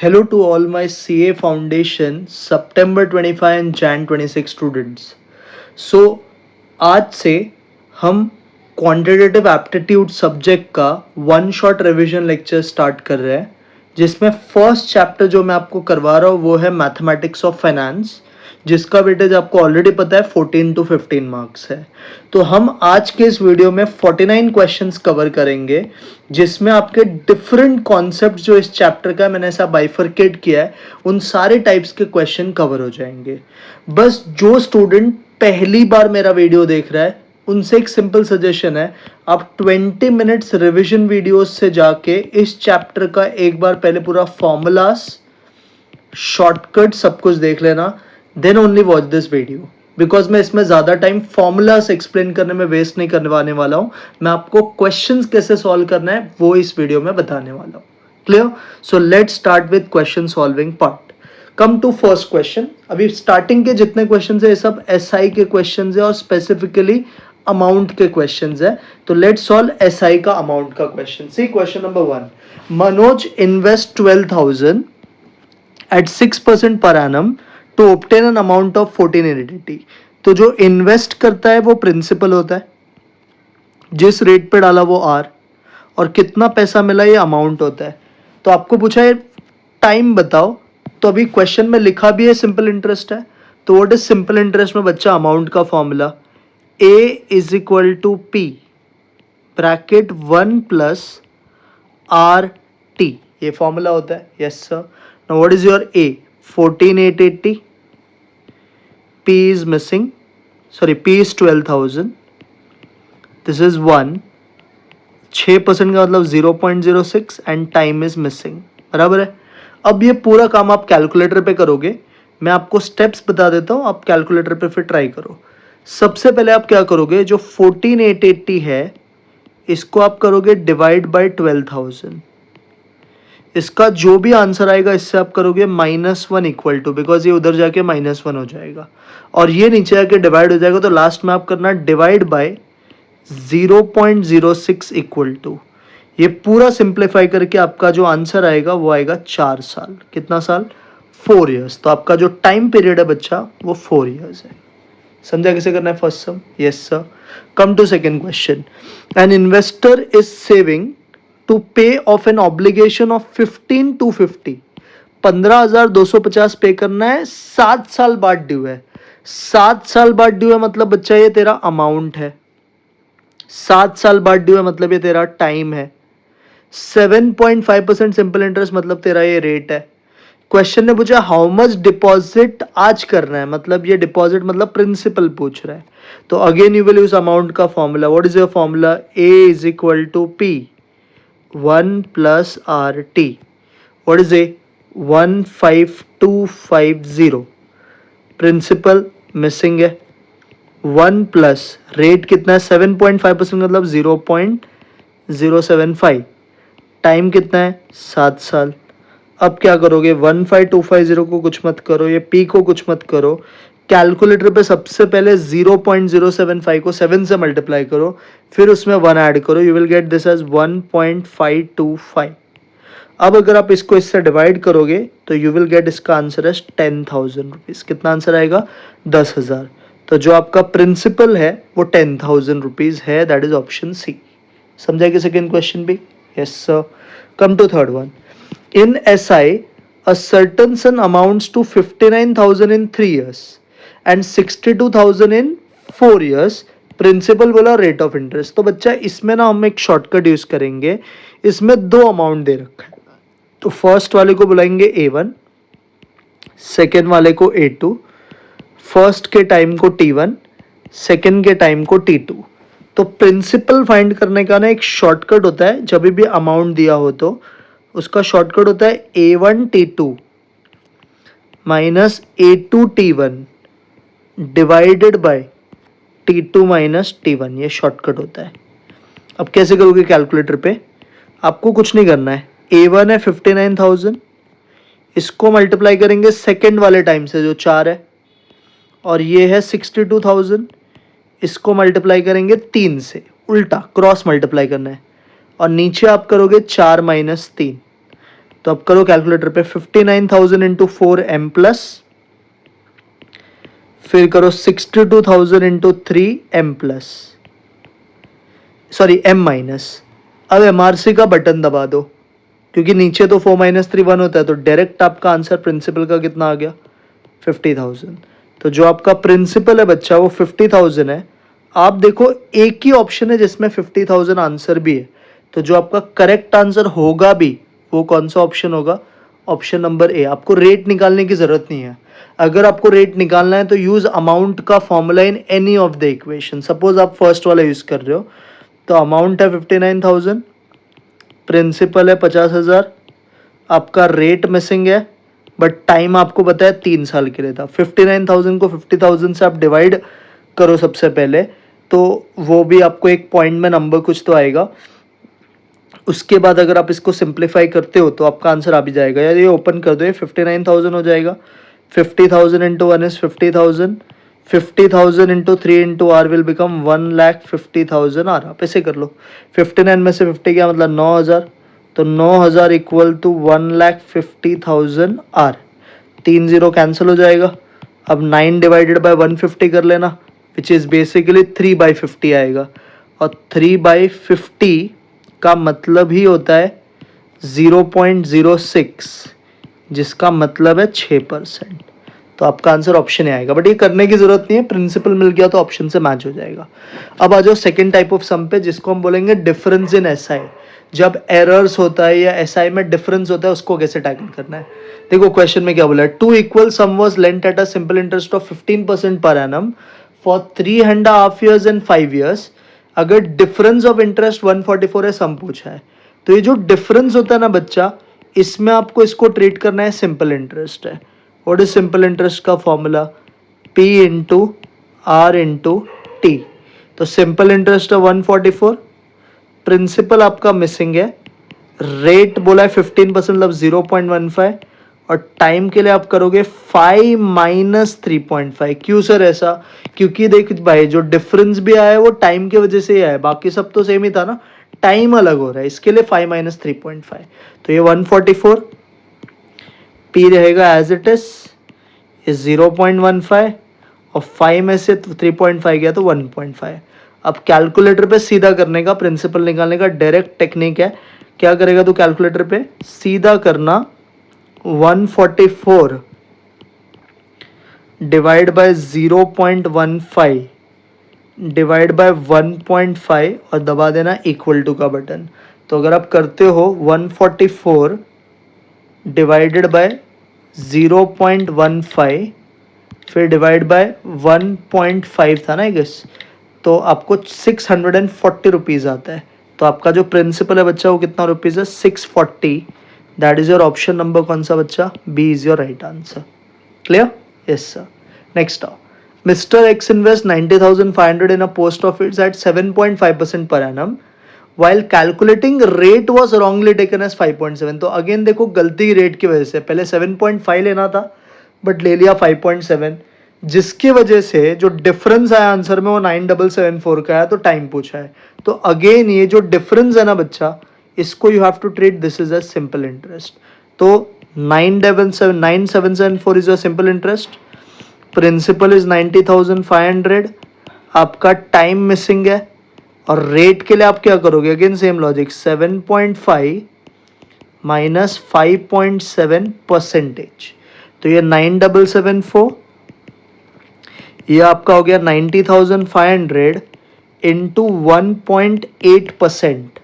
Hello to all my CA Foundation September 25 and Jan 26 students. So आज से हम quantitative aptitude subject का one shot revision lecture start कर रहे हैं, जिसमें फर्स्ट चैप्टर जो मैं आपको करवा रहा हूँ वो है मैथमेटिक्स ऑफ फाइनेंस, जिसका वेटेज आपको ऑलरेडी पता है 14 to 15 मार्क्स है। तो हम आज के इस वीडियो में 49 क्वेश्चंस कवर करेंगे, जिसमें आपके डिफरेंट कॉन्सेप्ट जो इस चैप्टर का मैंने ऐसा बाइफरकेट किया है, उन सारे टाइप्स के क्वेश्चन कवर हो जाएंगे। बस जो स्टूडेंट पहली बार मेरा वीडियो देख रहा है उनसे एक सिंपल सजेशन है, आप 20 मिनट्स रिविजन वीडियोस से जाके इस चैप्टर का एक बार पहले पूरा फॉर्मूलास, शॉर्टकट सब कुछ देख लेना, then only watch this video. Because मैं इसमें ज़्यादा टाइम फॉर्मूलास एक्सप्लेन करने में वेस्ट नहीं करने वाला हूँ, मैं आपको क्वेश्चंस कैसे सॉल्व करना है वो इस वीडियो में बताने वाला हूँ। Clear? So let's start with question solving part. Come to first question. अभी स्टार्टिंग के जितने क्वेश्चन है ये सब एसआई के क्वेश्चन है और स्पेसिफिकली अमाउंट के क्वेश्चन है। तो लेट्स सॉल्व एसआई का अमाउंट का question. See question number 1, Manoj invest 12,000 at 6% per annum to obtain an amount of 1480। तो जो इन्वेस्ट करता है वो प्रिंसिपल होता है, जिस रेट पे डाला वो आर, और कितना पैसा मिला ये अमाउंट होता है। तो आपको पूछा है टाइम बताओ, तो अभी क्वेश्चन में लिखा भी है सिंपल इंटरेस्ट है। तो व्हाट इज सिंपल इंटरेस्ट में बच्चा? अमाउंट का formula A is equal to P bracket 1 plus R T, ये फॉर्मूला होता है। Yes sir. Now what is your A? 14,880, P is missing, sorry P is 12,000, this is 1, 6% का मतलब 0.06 and time is missing, बराबर है। अब ये पूरा काम आप कैलकुलेटर पे करोगे, मैं आपको स्टेप्स बता देता हूँ, आप कैलकुलेटर पे फिर ट्राई करो। सबसे पहले आप क्या करोगे, जो 14,880 है इसको आप करोगे डिवाइड बाय 12,000। इसका जो भी आंसर आएगा इससे आप करोगे -1 इक्वल टू, बिकॉज ये उधर जाके -1 हो जाएगा और ये नीचे आके डिवाइड हो जाएगा। तो लास्ट में आप करना डिवाइड बाय 0.06 इक्वल टू। ये पूरा सिंप्लीफाई करके आपका जो आंसर आएगा वो आएगा 4 साल। कितना साल? 4 ईयर्स। तो आपका जो टाइम पीरियड है बच्चा वो 4 ईयर्स है। समझा कैसे करना है first sum? Yes sir. Come to second question. An investor is saving to pay off an obligation of 15 to 50, 15,250 पे करना है, 7 साल बाद ड्यू है। 7 साल बाद ड्यू है मतलब बच्चा ये तेरा अमाउंट है, 7 साल बाद ड्यू है मतलब ये तेरा टाइम है, 7.5% सिंपल इंटरेस्ट मतलब तेरा ये रेट है। क्वेश्चन ने पूछा हाउ मच डिपॉजिट आज करना है, मतलब ये डिपॉजिट मतलब प्रिंसिपल पूछ रहा है। तो again you will use amount का formula. What is your formula? A is equal to P 1 plus RT. What is A? 15250. Principal missing है। 1 प्लस रेट कितना है? 7.5% मतलब 0.075। टाइम कितना है? 7 साल। अब क्या करोगे? 15250 को कुछ मत करो, ये P को कुछ मत करो, कैलकुलेटर पे सबसे पहले 0.075 को 7 से मल्टीप्लाई करो, फिर उसमें 1 ऐड करो, you will get this as 1.525। अब अगर आप इसको इससे डिवाइड करोगे तो यू विल गेट इसका आंसर एज 10,000 रुपीज़। कितना आंसर आएगा? 10,000। तो जो आपका प्रिंसिपल है वो 10,000 रुपीज़ है, दैट इज ऑप्शन सी। समझा कि सेकेंड क्वेश्चन भी? Yes sir. Come to third one. In SI a certain sum amounts to 59,000 in 3 years and 62,000 in 4 years, principal बोला रेट ऑफ इंटरेस्ट। तो बच्चा इसमें ना हम एक शॉर्टकट यूज करेंगे, इसमें 2 अमाउंट दे रखा है। तो फर्स्ट वाले को बुलाएंगे A1, सेकेंड वाले को A2, फर्स्ट के टाइम को T1, सेकेंड के टाइम को T2। तो प्रिंसिपल फाइंड करने का ना एक शॉर्टकट होता है, जब भी अमाउंट दिया हो तो उसका शॉर्टकट होता है A1 T2 minus A2 T1 divided by T2 minus T1, ये शॉर्टकट होता है। अब कैसे करोगे कैलकुलेटर पे? आपको कुछ नहीं करना है, A1 है 59,000, इसको मल्टीप्लाई करेंगे सेकेंड वाले टाइम से जो 4 है, और ये है 62,000, इसको मल्टीप्लाई करेंगे 3 से, उल्टा क्रॉस मल्टीप्लाई करना है, और नीचे आप करोगे 4 माइनस 3, तो अब करो कैलकुलेटर पे 59,000 इंटू 4m प्लस, फिर करो 62,000 into 3m plus, sorry m minus. अब एमआरसी का बटन दबा दो, क्योंकि नीचे तो 4 माइनस 3 1 होता है, तो डायरेक्ट आपका आंसर प्रिंसिपल का कितना आ गया 50,000। तो जो आपका प्रिंसिपल है बच्चा वो 50,000 है। आप देखो एक ही ऑप्शन है जिसमें 50,000 आंसर भी है, तो जो आपका करेक्ट आंसर होगा भी वो कौन सा ऑप्शन होगा, ऑप्शन नंबर ए। आपको रेट निकालने की जरूरत नहीं है। अगर आपको रेट निकालना है तो यूज अमाउंट का formula in any of the equation. Suppose आप फर्स्ट वाला यूज कर रहे हो, तो अमाउंट है 59,000, प्रिंसिपल है 50,000, आपका रेट मिसिंग है, बट टाइम आपको पता है 3 साल के लिए था। 59,000 को 50,000 से आप डिवाइड करो सबसे पहले, तो वो भी आपको एक पॉइंट में नंबर कुछ तो आएगा। उसके बाद अगर आप इसको सिंप्लीफाई करते हो तो आपका आंसर आ भी जाएगा। यार ये ओपन कर दो, ये 59,000 हो जाएगा। 50,000 into 1 is 50,000, 50,000 into 3 into R will become 1,50,000 R. आप ऐसे कर लो, 59 में से 50 क्या मतलब 9,000, तो 9,000 इक्वल टू 1,50,000 आर। 3 0 कैंसिल हो जाएगा। अब 9 डिवाइडेड बाय 150 कर लेना, विच इज़ बेसिकली 3/50 आएगा, और 3/50 का मतलब ही होता है 0.06, जिसका मतलब है 6%। तो आपका आंसर ऑप्शन ही आएगा, बट ये करने की जरूरत नहीं है, प्रिंसिपल मिल गया तो ऑप्शन से मैच हो जाएगा। अब आ जाओ सेकेंड टाइप ऑफ सम पे, जिसको हम बोलेंगे डिफरेंस इन एसआई। जब एरर्स होता है या एसआई में डिफरेंस होता है, उसको कैसे टैकल करना है। देखो क्वेश्चन में क्या बोला है, 2 equal some was lent at a simple interest of 15% per annum for 3.5 years and 5 years। अगर डिफरेंस ऑफ इंटरेस्ट 144 है, सम पूछा है, तो ये जो डिफरेंस होता है ना बच्चा, इसमें आपको इसको ट्रीट करना है सिंपल इंटरेस्ट है। व्हाट इज सिंपल इंटरेस्ट का formula, P into R into T. तो सिंपल इंटरेस्ट है 144, प्रिंसिपल आपका मिसिंग है, रेट बोला है 15% मतलब 0.15, और टाइम के लिए आप करोगे 5 माइनस 3.5। क्यों सर ऐसा, क्योंकि देख भाई जो डिफरेंस भी आया है वो टाइम की वजह से ही आया है, बाकी सब तो सेम ही था ना, टाइम अलग हो रहा है, इसके लिए 5 माइनस 3.5। तो ये 144, पी रहेगा एज इट इज 0.15, और 5 में से 3.5 गया तो 1.5। अब कैलकुलेटर पे सीधा करने का, प्रिंसिपल निकालने का डायरेक्ट टेक्निक है। क्या करेगा तो कैलकुलेटर पे सीधा करना, 144 डिवाइड बाय 0.15 डिवाइड बाय 1.5 और दबा देना इक्वल टू का बटन। तो अगर आप करते हो 144 डिवाइडेड बाय 0.15 फिर डिवाइड बाय 1.5 था ना गेस, तो आपको 640 रुपीज़ आता है। तो आपका जो प्रिंसिपल है बच्चा वो कितना रुपीज़ है, 640। That is your option number कौन सा बच्चा, B is your right answer. Clear, yes sir. Next आओ, mister X invest 90,500 in a post office at 7.5% per annum while calculating rate was wrongly taken as 5.7। तो again देखो गलती rate की वजह से, पहले 7.5 लेना था बट ले लिया 5.7, जिसकी वजह से जो डिफरेंस आया आंसर में वो 9,774 का आया, तो टाइम पूछा है। तो अगेन ये जो डिफरेंस है ना बच्चा, इसको you have to treat this is a simple interest. तो 9,774 is a simple interest, principal is 90,500, आपका टाइम मिसिंग है, और रेट के लिए आप क्या करोगे, again same logic, 7.5 minus 5.7 percentage. तो ये 9,774, ये आपका हो गया 90,500 इंटू 1.8%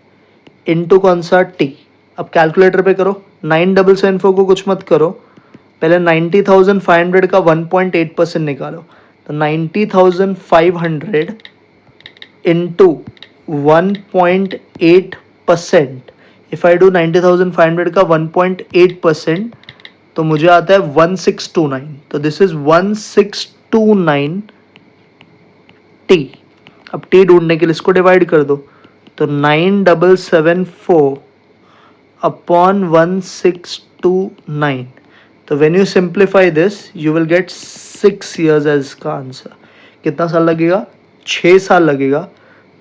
इंटू कौन सा टी। अब कैलकुलेटर पे करो, 9,774 को कुछ मत करो, पहले 90,500 का 1.8% निकालो। तो 90,500 इंटू 1.8%, इफ आई डू 90,500 का 1.8%, तो मुझे आता है 1629। तो दिस इज 1629 टी। अब टी ढूंढने के लिए इसको डिवाइड कर दो, तो 9,774 अपॉन 1629। तो when you simplify this you will get 6 years as इसका आंसर। कितना साल लगेगा, 6 साल लगेगा,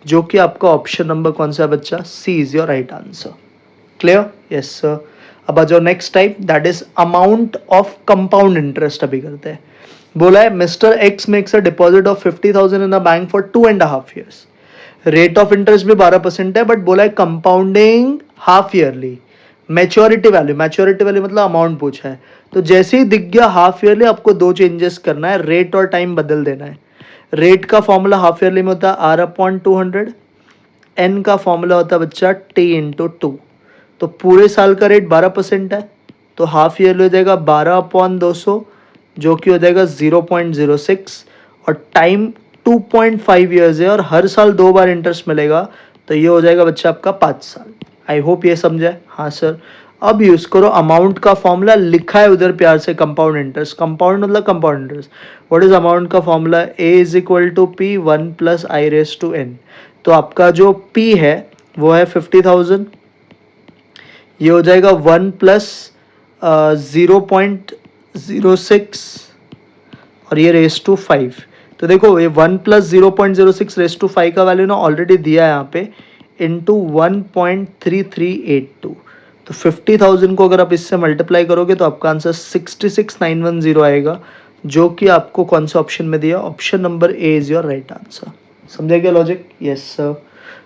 जो कि आपका ऑप्शन नंबर कौन सा है बच्चा, C is your right answer. Clear, yes sir. अब आ जाओ next type, that is amount of compound interest. अभी करते हैं। बोला है mister X makes a deposit of 50,000 in a bank for 2.5 years। Rate of interest भी 12% है, बट बोला है compounding half yearly. Maturity value मतलब अमाउंट पूछा है, तो जैसे ही दिख गया हाफ ईयरली, आपको दो चेंजेस करना है, रेट और टाइम बदल देना है। रेट का फॉर्मूला हाफ ईयरली में होता है R/200, एन का फॉर्मूला होता है बच्चा T/2। तो पूरे साल का रेट 12% है, तो हाफ ईयरली हो जाएगा 12/200, जो कि हो जाएगा 0.06, और टाइम 2.5 ईयर्स है, और हर साल 2 बार इंटरेस्ट मिलेगा, तो ये हो जाएगा बच्चा आपका 5 साल। आई होप ये समझा है। हाँ सर। अब यूज करो अमाउंट का फॉर्मूला, लिखा है उधर प्यार से कंपाउंड इंटरेस्ट। कंपाउंड मतलब compound interest. What is amount का फॉर्मूला? A=P 1+I⁻n। तो आपका जो P है वो है 50,000, ये हो जाएगा 1+0.06, और ये रेस टू 5। तो देखो ये 1+0.06 रेस टू 5 का वैल्यू ना ऑलरेडी दिया है यहाँ पे, इंटू 1.3382। तो 50,000 को अगर आप इससे मल्टीप्लाई करोगे तो आपका आंसर 66,910 आएगा, जो कि आपको कौन सा ऑप्शन में दिया? Option number A is your right answer. समझे क्या logic? Yes sir.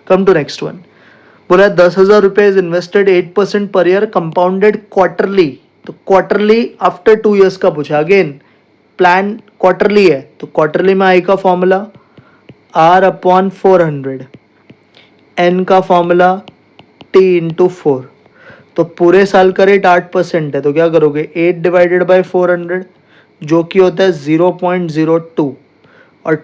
Come to next one. बोला 10,000 रुपये is invested 8% per year, compounded quarterly. तो क्वार्टरली आफ्टर 2 years का पूछा। अगेन प्लान क्वार्टरली है, तो क्वार्टरली में आई का फॉर्मूला R/400, एन का फॉर्मूला T/4। तो पूरे साल का रेट 8% है, तो क्या करोगे? 8/400, जो कि होता है 0.02, और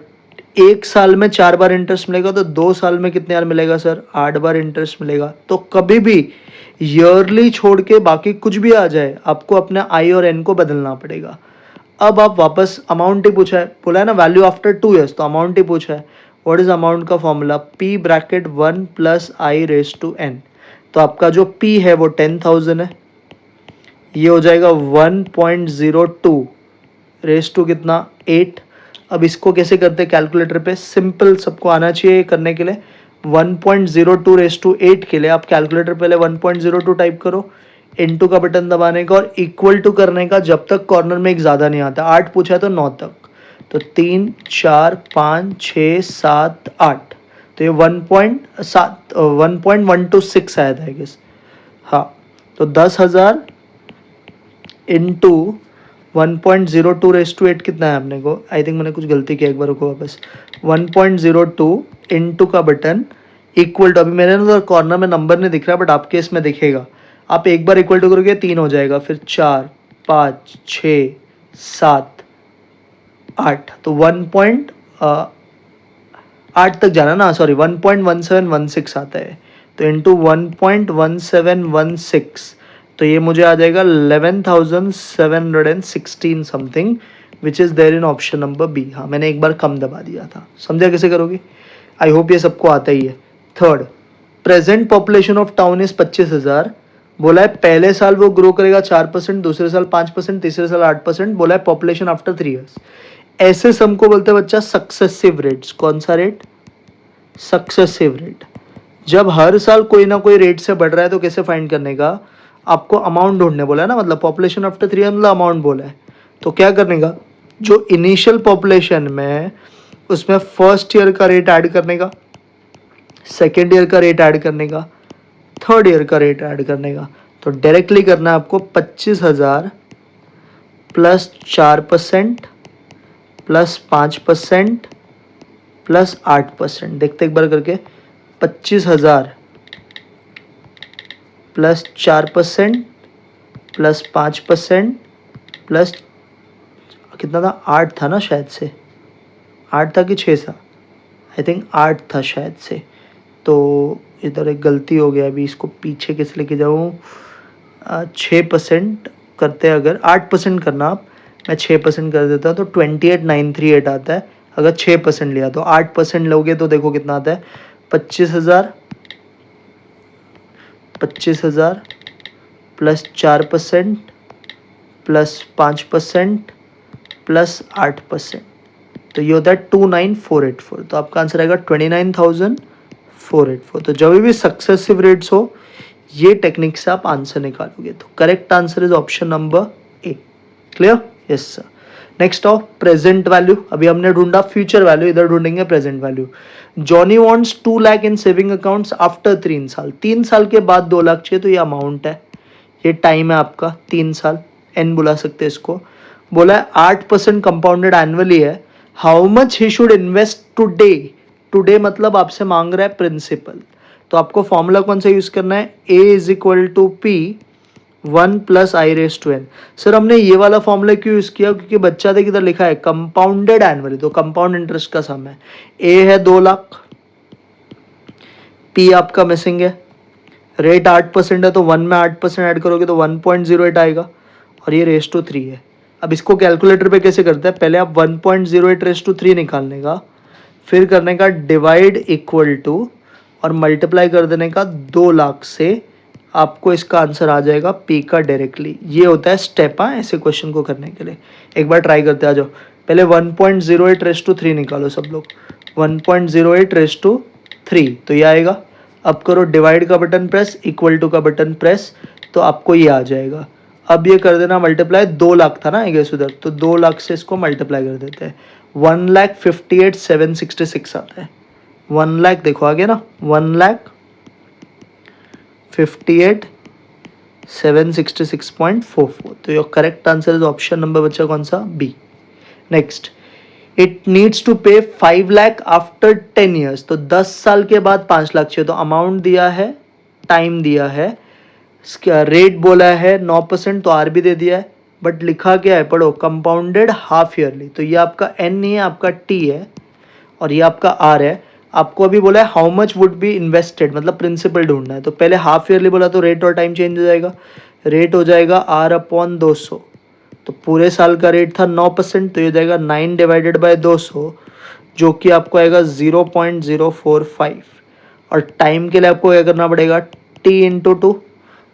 एक साल में 4 बार इंटरेस्ट मिलेगा, तो 2 साल में कितने बार मिलेगा सर? 8 बार इंटरेस्ट मिलेगा। तो कभी भी ईयरली छोड़ के बाकी कुछ भी आ जाए, आपको अपने आई और एन को बदलना पड़ेगा। अब आप वापस अमाउंट ही पूछा है, बोला है ना वैल्यू आफ्टर 2 years, तो अमाउंट ही पूछा है। व्हाट इज अमाउंट का फॉर्मूला? P1+I⁻n। तो आपका जो P है वो 10,000 है, ये हो जाएगा 1.02 रेस टू कितना? 8। अब इसको कैसे करते हैं कैलकुलेटर पे? सिंपल, सबको आना चाहिए करने के लिए। 1.02 रेस टू 8 के लिए आप कैलकुलेटर पहले 1.02 टाइप करो, इनटू का बटन दबाने का और इक्वल टू करने का, जब तक कॉर्नर में एक ज़्यादा नहीं आता। 8 पूछा है तो 9 तक, तो 3 4 5 6 7 8, तो ये 1.126 आया था आई गेस। हाँ, तो 10,000 इंटू 1.02 रेस टू 8 कितना है अपने को? आई थिंक मैंने कुछ गलती किया, एक बार रुको वापस। 1.02 इंटू का बटन इक्वल टू, अभी मेरे ना कॉर्नर में नंबर नहीं दिख रहा, बट आपके इसमें दिखेगा। आप एक बार इक्वल टू करोगे 3 हो जाएगा, फिर 4 5 6 7 8, तो 1.8 तक जाना ना, सॉरी 1.1716 आता है, तो इंटू 1.1716, तो ये मुझे आ जाएगा 11,716 something, which is there in option number B. हाँ, मैंने एक बार कम दबा दिया था। समझा कैसे करोगे? आई होप ये सबको आता ही है। Third, present population of town is 25,000। बोला है पहले साल वो ग्रो करेगा 4%, दूसरे साल 5%, तीसरे साल 8%। बोला है पॉपुलेशन आफ्टर 3 years। ऐसे सम को बोलते हैं बच्चा सक्सेसिव रेट्स। कौन सा रेट? Successive rate. जब हर साल कोई ना कोई रेट से बढ़ रहा है, तो कैसे फाइंड करने का? आपको अमाउंट ढूंढने बोला है ना, मतलब पॉपुलेशन आफ्टर 3 years मतलब अमाउंट बोला है। तो क्या करने का? जो इनिशियल पॉपुलेशन में, उसमें फर्स्ट ईयर का रेट ऐड करने का, सेकेंड ईयर का रेट ऐड करने का, थर्ड ईयर का रेट ऐड करने का। तो डायरेक्टली करना है आपको 25,000 प्लस 4% प्लस 5% प्लस 8%। देखते एक बार करके, 25,000 प्लस 4% प्लस 5% प्लस कितना था? 8 था ना शायद से, 8 था कि 6 था? आई थिंक 8 था शायद से। तो इधर एक गलती हो गया, अभी इसको पीछे कैसे लेके जाऊँ? 6% करते हैं, अगर 8% करना आप, मैं 6% कर देता हूँ, तो 28,938 आता है। अगर 6% लिया तो 8% लोगे तो देखो कितना आता है? 25,000 प्लस 4% प्लस 5% प्लस 8%, तो ये होता है 29,484। तो आपका आंसर आएगा 29,484। तो जब भी सक्सेसिव रेट्स हो, ये टेक्निक से आप आंसर निकालोगे। तो correct answer is option number A. Clear? Yes sir. Next of present value, अभी हमने ढूंढा फ्यूचर वैल्यू, इधर ढूंढेंगे present value. Johnny wants 2 lakh इन सेविंग अकाउंट्स आफ्टर 3 साल, 3 साल के बाद 2 लाख चाहिए, तो ये अमाउंट है, ये टाइम है आपका 3 साल, एन बुला सकते हैं इसको। बोला है 8% कंपाउंडेड एनुअली है, how much he should invest today, today मतलब आपसे मांग रहा है प्रिंसिपल, तो आपको फॉर्मूला कौन सा यूज करना है, A is equal to P 1+i⁻n। Sir हमने ये वाला फॉर्मूला क्यों यूज किया, क्योंकि बच्चा देख इधर लिखा है कंपाउंडेड एनुअली, तो कंपाउंड इंटरेस्ट का सम है, ए है 2 लाख, पी आपका मिसिंग है, रेट 8% है, तो 1 में 8% ऐड करोगे तो 1.08 आएगा, और ये रेस टू 3 है। अब इसको कैलकुलेटर पे कैसे करते हैं, पहले आप 1.08 रेस टू 3 निकालने का, फिर करने का डिवाइड इक्वल टू और मल्टीप्लाई कर देने का 2 लाख से, आपको इसका आंसर आ जाएगा पी का डायरेक्टली। ये होता है स्टेप ऐसे क्वेश्चन को करने के लिए। एक बार ट्राई करते आ जाओ, पहले 1.08 रेस टू 3 निकालो सब लोग, 1.08 रेस टू 3, तो ये आएगा। अब करो डिवाइड का बटन प्रेस, इक्वल टू का बटन प्रेस, तो आपको ये आ जाएगा। अब ये कर देना मल्टीप्लाई, 2 लाख था ना आई गेस उधर, तो 2 लाख से इसको मल्टीप्लाई कर देते हैं, 1,58,766 आता है। 1 लाख देखो आगे ना, 1,58,766.44, तो your correct answer is option number बच्चा कौन सा, B. Next, it needs to pay 5 lakh after 10 years, तो 10 साल के बाद 5 लाख चाहिए, तो अमाउंट दिया है, टाइम दिया है, रेट बोला है 9%, तो आर भी दे दिया है, बट लिखा क्या है पढ़ो, कंपाउंडेड हाफ ईयरली, तो ये आपका एन नहीं है, आपका टी है, और ये आपका आर है। आपको अभी बोला है how much would be invested, मतलब प्रिंसिपल ढूंढना है, तो पहले हाफ ईयरली बोला तो रेट और टाइम चेंज हो जाएगा, रेट हो जाएगा R/200, तो पूरे साल का रेट था 9%, तो ये जाएगा 9 डिवाइडेड बाय 200, जो कि आपको आएगा 0.045, और टाइम के लिए आपको क्या करना पड़ेगा, t इंटू 2,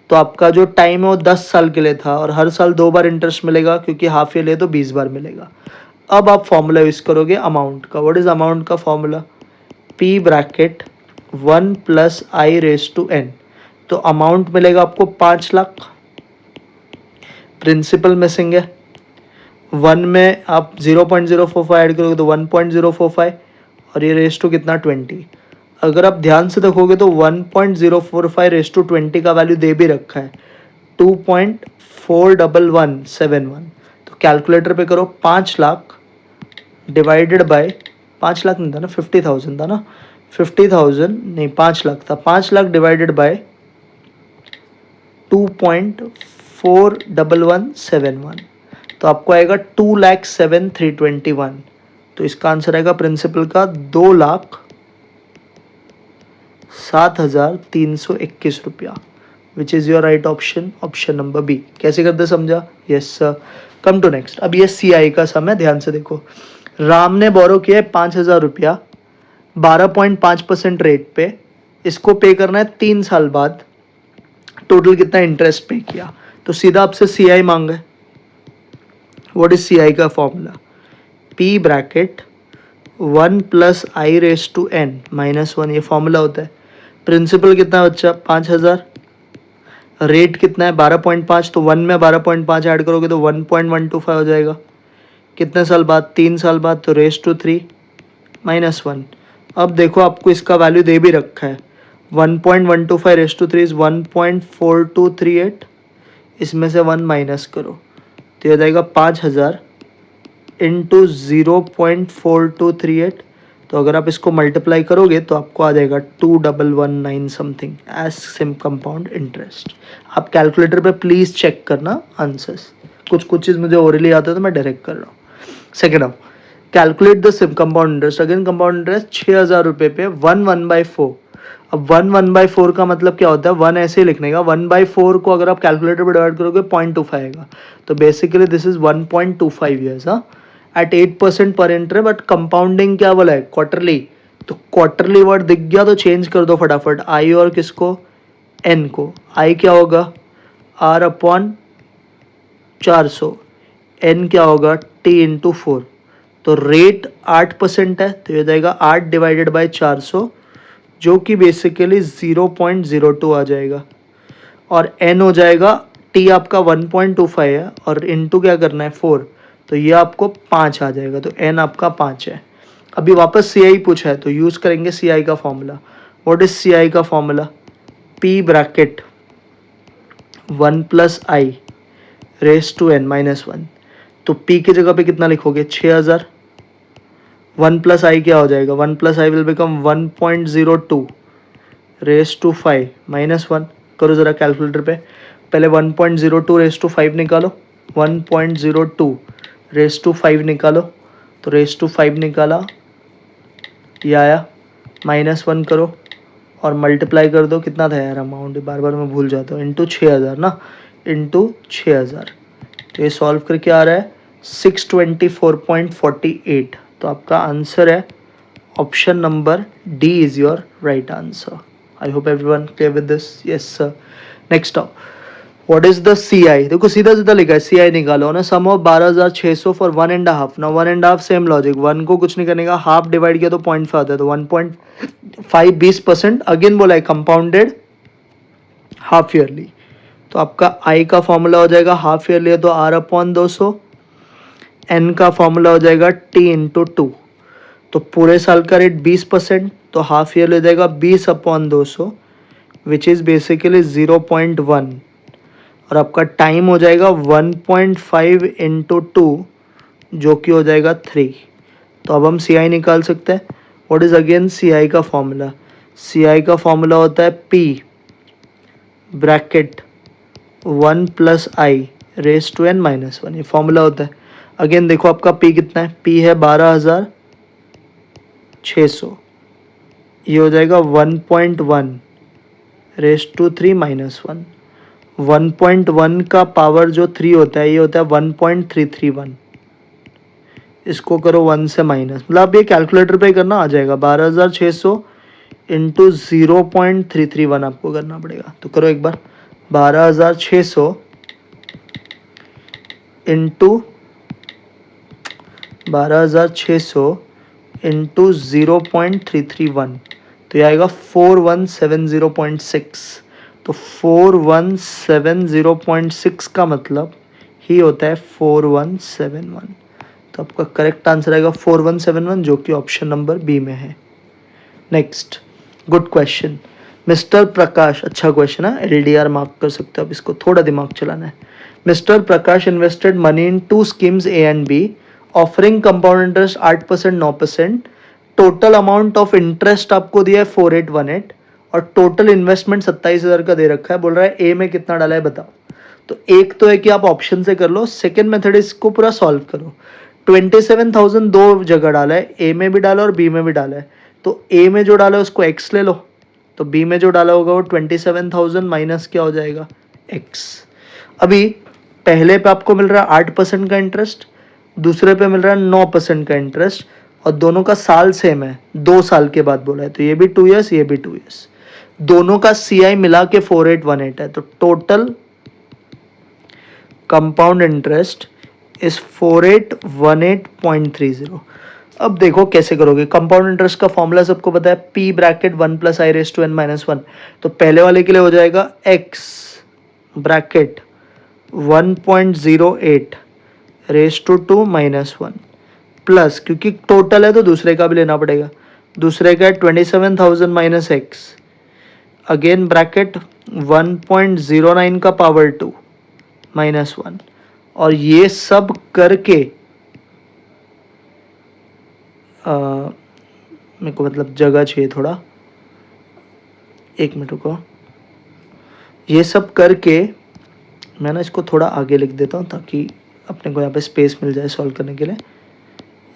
तो आपका जो टाइम है वो 10 साल के लिए था, और हर साल 2 बार इंटरेस्ट मिलेगा, क्योंकि हाफ ईयर ले तो 20 बार मिलेगा। अब आप फॉर्मूला यूज करोगे अमाउंट का, व्हाट इज अमाउंट का फॉर्मूला, p ब्रैकेट 1+i⁻n, तो अमाउंट मिलेगा आपको 5 लाख, प्रिंसिपल मिसिंग है, 1 में आप 0.045 ऐड करोगे तो 1.045, और ये रेस टू कितना 20। अगर आप ध्यान से देखोगे तो 1.045 रेस टू 20 का वैल्यू दे भी रखा है 2.41171, तो कैलकुलेटर पे करो 5 लाख डिवाइडेड बाय, 5 लाख नहीं था ना, 50,000 था ना, 50,000 नहीं 5 लाख था, 5 लाख डिवाइडेड बाय 2.41171, तो आपको आएगा 2,07,321, तो इसका आंसर आएगा प्रिंसिपल का 2,07,321 रुपया, which is your right option, option number B. कैसे करते समझा, yes sir. Come to next, अब ये CI का सम है, ध्यान से देखो, राम ने बोरो किया है 5,000 रुपया 12.5% रेट पे, इसको पे करना है 3 साल बाद, टोटल कितना इंटरेस्ट पे किया, तो सीधा आपसे CI मांगा है। व्हाट इज CI का फॉर्मूला, P ब्रैकेट 1+i⁻n-1, ये फॉर्मूला होता है। प्रिंसिपल कितना है बच्चा, 5,000, रेट कितना है 12.5, तो 1 में 12.5 ऐड करोगे तो 1.125 हो जाएगा, कितने साल बाद, 3 साल बाद, तो रेस टू 3 -1। अब देखो आपको इसका वैल्यू दे भी रखा है, 1.125 रेस टू 3 इज 1.4238, इसमें से 1 माइनस करो, तो ये जाएगा 5,000 इंटू 0.4238, तो अगर आप इसको मल्टीप्लाई करोगे तो आपको आ जाएगा 2,119 समथिंग एज सिम कंपाउंड इंटरेस्ट। आप कैलकुलेटर पे प्लीज़ चेक करना आंसर्स, कुछ चीज़ मुझे ओरली आता है तो मैं डायरेक्ट कर रहा हूँ। Second of, calculate the SIM compound interest, again compound interest 6,000 रुपये पे 1/4। अब 1/4 का मतलब क्या होता है, 1 ऐसे ही लिखने का, 1/4 को अगर आप कैलकुलेटर पर डिवाइड करोगे 0.25 आएगा, तो basically this is 1.25 years at 8% per inter, but compounding क्या बोला है, क्वार्टरली, तो क्वार्टरली वर्ड दिख गया तो चेंज कर दो फटाफट, आई और किसको, एन को, आई क्या होगा R/400, एन क्या होगा T इंटू 4, तो रेट 8% है, तो ये जाएगा 8 डिवाइडेड बाई 400, जो कि बेसिकली 0.02 आ जाएगा, और n हो जाएगा, t आपका 1.25 है और इनटू क्या करना है 4, तो ये आपको 5 आ जाएगा, तो n आपका 5 है। अभी वापस सी आई पूछा है तो यूज़ करेंगे सी आई का formula. What is C I का formula? p bracket 1 plus I raise to n minus 1। तो p की जगह पे कितना लिखोगे? 6000। 1 प्लस आई क्या हो जाएगा? 1 plus I will become 1.02 raise to 5 minus 1। करो ज़रा कैलकुलेटर पे, पहले 1.02 रेस टू 5 निकालो, 1.02 रेस टू 5 निकालो, तो रेस टू 5 निकाला, ये आया, -1 करो और मल्टीप्लाई कर दो, कितना था यार अमाउंट, बार बार मैं भूल जाता हूँ, इंटू 6000 ना, इंटू 6000। तो ये सॉल्व करके आ रहा है 624.48। तो आपका आंसर है option number D is your right answer. I hope everyone clear with this. Yes sir. Next of what is the C I? देखो सीधा सीधा लिखा है, सी आई निकालो ना, सम ऑफ 12600 फॉर 1.5 ना, 1.5 सेम लॉजिक, 1 को कुछ नहीं करने का, हाफ डिवाइड किया तो 0.5 आता है, तो 1.5 20%। अगेन बोला है कंपाउंडेड हाफ ईयरली, तो आपका आई का फॉर्मूला हो जाएगा, हाफ ईयरली है तो आर अपॉन 200, एन का फॉर्मूला हो जाएगा टी इंटू 2, तो पूरे साल का रेट 20%, तो हाफ ईयर ले जाएगा 20 अपॉन 200 विच इज़ बेसिकली 0.1, और आपका टाइम हो जाएगा 1.5 इंटू 2 जो कि हो जाएगा 3। तो अब हम सी आई निकाल सकते हैं। What is again C I का फॉर्मूला? सी आई का फॉर्मूला होता है P bracket 1 plus I raise to N minus 1, ये फॉर्मूला होता है। अगेन देखो आपका पी कितना है, पी है 12600, ये हो जाएगा 1.1 रेस टू 3 माइनस 1। 1.1 का पावर जो 3 होता है ये होता है 1.331, इसको करो 1 से माइनस, मतलब आप ये कैलकुलेटर पे करना आ जाएगा, 12600 इंटू 0.331 आपको करना पड़ेगा। तो करो एक बार, 12600 इंटू 0.331, तो ये आएगा 4170.6। तो 4170.6 का मतलब ही होता है 4171। तो आपका करेक्ट आंसर आएगा 4171 जो कि ऑप्शन नंबर बी में है। नेक्स्ट, गुड क्वेश्चन मिस्टर प्रकाश, अच्छा क्वेश्चन है, LDR मार्क कर सकते हो आप, इसको थोड़ा दिमाग चलाना है। Mister Prakash invested money in 2 schemes A and B offering compound interest 8% 9%, total amount of interest आपको दिया है 4818 और टोटल इन्वेस्टमेंट 27,000 का दे रखा है, बोल रहा है ए में कितना डाला है बताओ। तो एक तो है कि आप ऑप्शन से कर लो, सेकेंड मेथड इसको पूरा सॉल्व करो। 27,000 दो जगह डाला है, ए में भी डाला और बी में भी डाला है, तो ए में जो डाला है उसको एक्स ले लो, तो बी में जो डाला होगा वो 27,000 माइनस क्या हो जाएगा एक्स। अभी पहले पे आपको मिल रहा है 8% का इंटरेस्ट, दूसरे पे मिल रहा है 9% का इंटरेस्ट, और दोनों का साल सेम है, 2 साल के बाद बोला है, तो ये भी 2 ईयर्स ये भी 2 ईयर्स, दोनों का CI मिला के 4818 है, तो टोटल कंपाउंड इंटरेस्ट इज 4818.30। अब देखो कैसे करोगे, कंपाउंड इंटरेस्ट का फॉर्मूला सबको पता है, P bracket 1 plus I raise to N minus 1, तो पहले वाले के लिए हो जाएगा X bracket 1.08 raise to 2 minus 1 plus, क्योंकि टोटल है तो दूसरे का भी लेना पड़ेगा, दूसरे का है 27,000 माइनस एक्स, अगेन ब्रैकेट 1.09 का पावर 2 माइनस 1, और ये सब करके मेरे को मतलब जगह चाहिए थोड़ा, एक मिनट रुको, ये सब करके मैं ना इसको थोड़ा आगे लिख देता हूँ ताकि अपने को यहाँ पे स्पेस मिल जाए सॉल्व करने के लिए।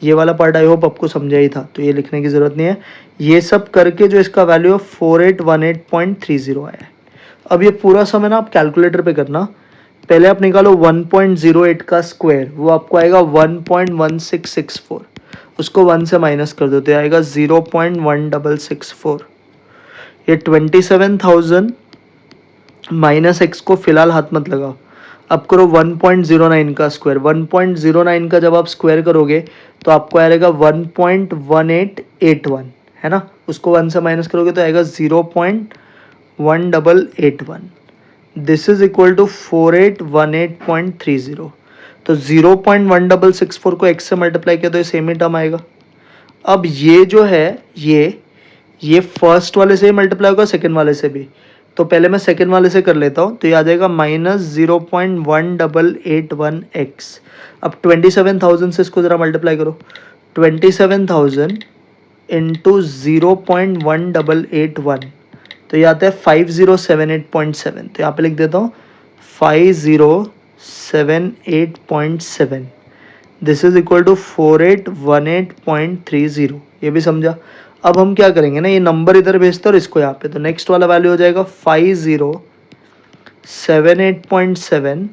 ये वाला पार्ट आई होप आपको समझा ही था, तो ये लिखने की ज़रूरत नहीं है। ये सब करके जो इसका वैल्यू है 4818.30 आया है। अब ये पूरा समय ना आप कैलकुलेटर पे करना, पहले आप निकालो 1.08 का स्क्वायर, वो आपको आएगा 1.1664, उसको 1 से माइनस कर दो तो आएगा 0.1664। ये 27,000 माइनस एक्स को फिलहाल हाथ मत लगाओ, अब करो 1.09 का स्क्वायर, 1.09 का जब आप स्क्वायर करोगे तो आपको आएगा 1.1881, है ना, उसको 1 से माइनस करोगे तो आएगा 0.1881, दिस इज इक्वल टू 4818.30। तो 0.1664 को x से मल्टीप्लाई किया तो ये सेम ही टर्म आएगा। अब ये जो है ये फर्स्ट वाले से ही मल्टीप्लाई होगा, सेकेंड वाले से भी। तो पहले मैं सेकेंड वाले से कर लेता हूँ, तो ये आ जाएगा -0.1881x। अब 27,000 से इसको ज़रा मल्टीप्लाई करो। 27,000 इंटू 0.1881, तो ये आता है 5078.7। तो यहाँ पे लिख देता हूँ 5078.7। This is equal to 4818.30। ये भी समझा। अब हम क्या करेंगे ना, ये नंबर इधर भेजते हैं और इसको यहाँ पे, तो नेक्स्ट वाला वैल्यू हो जाएगा 5078.7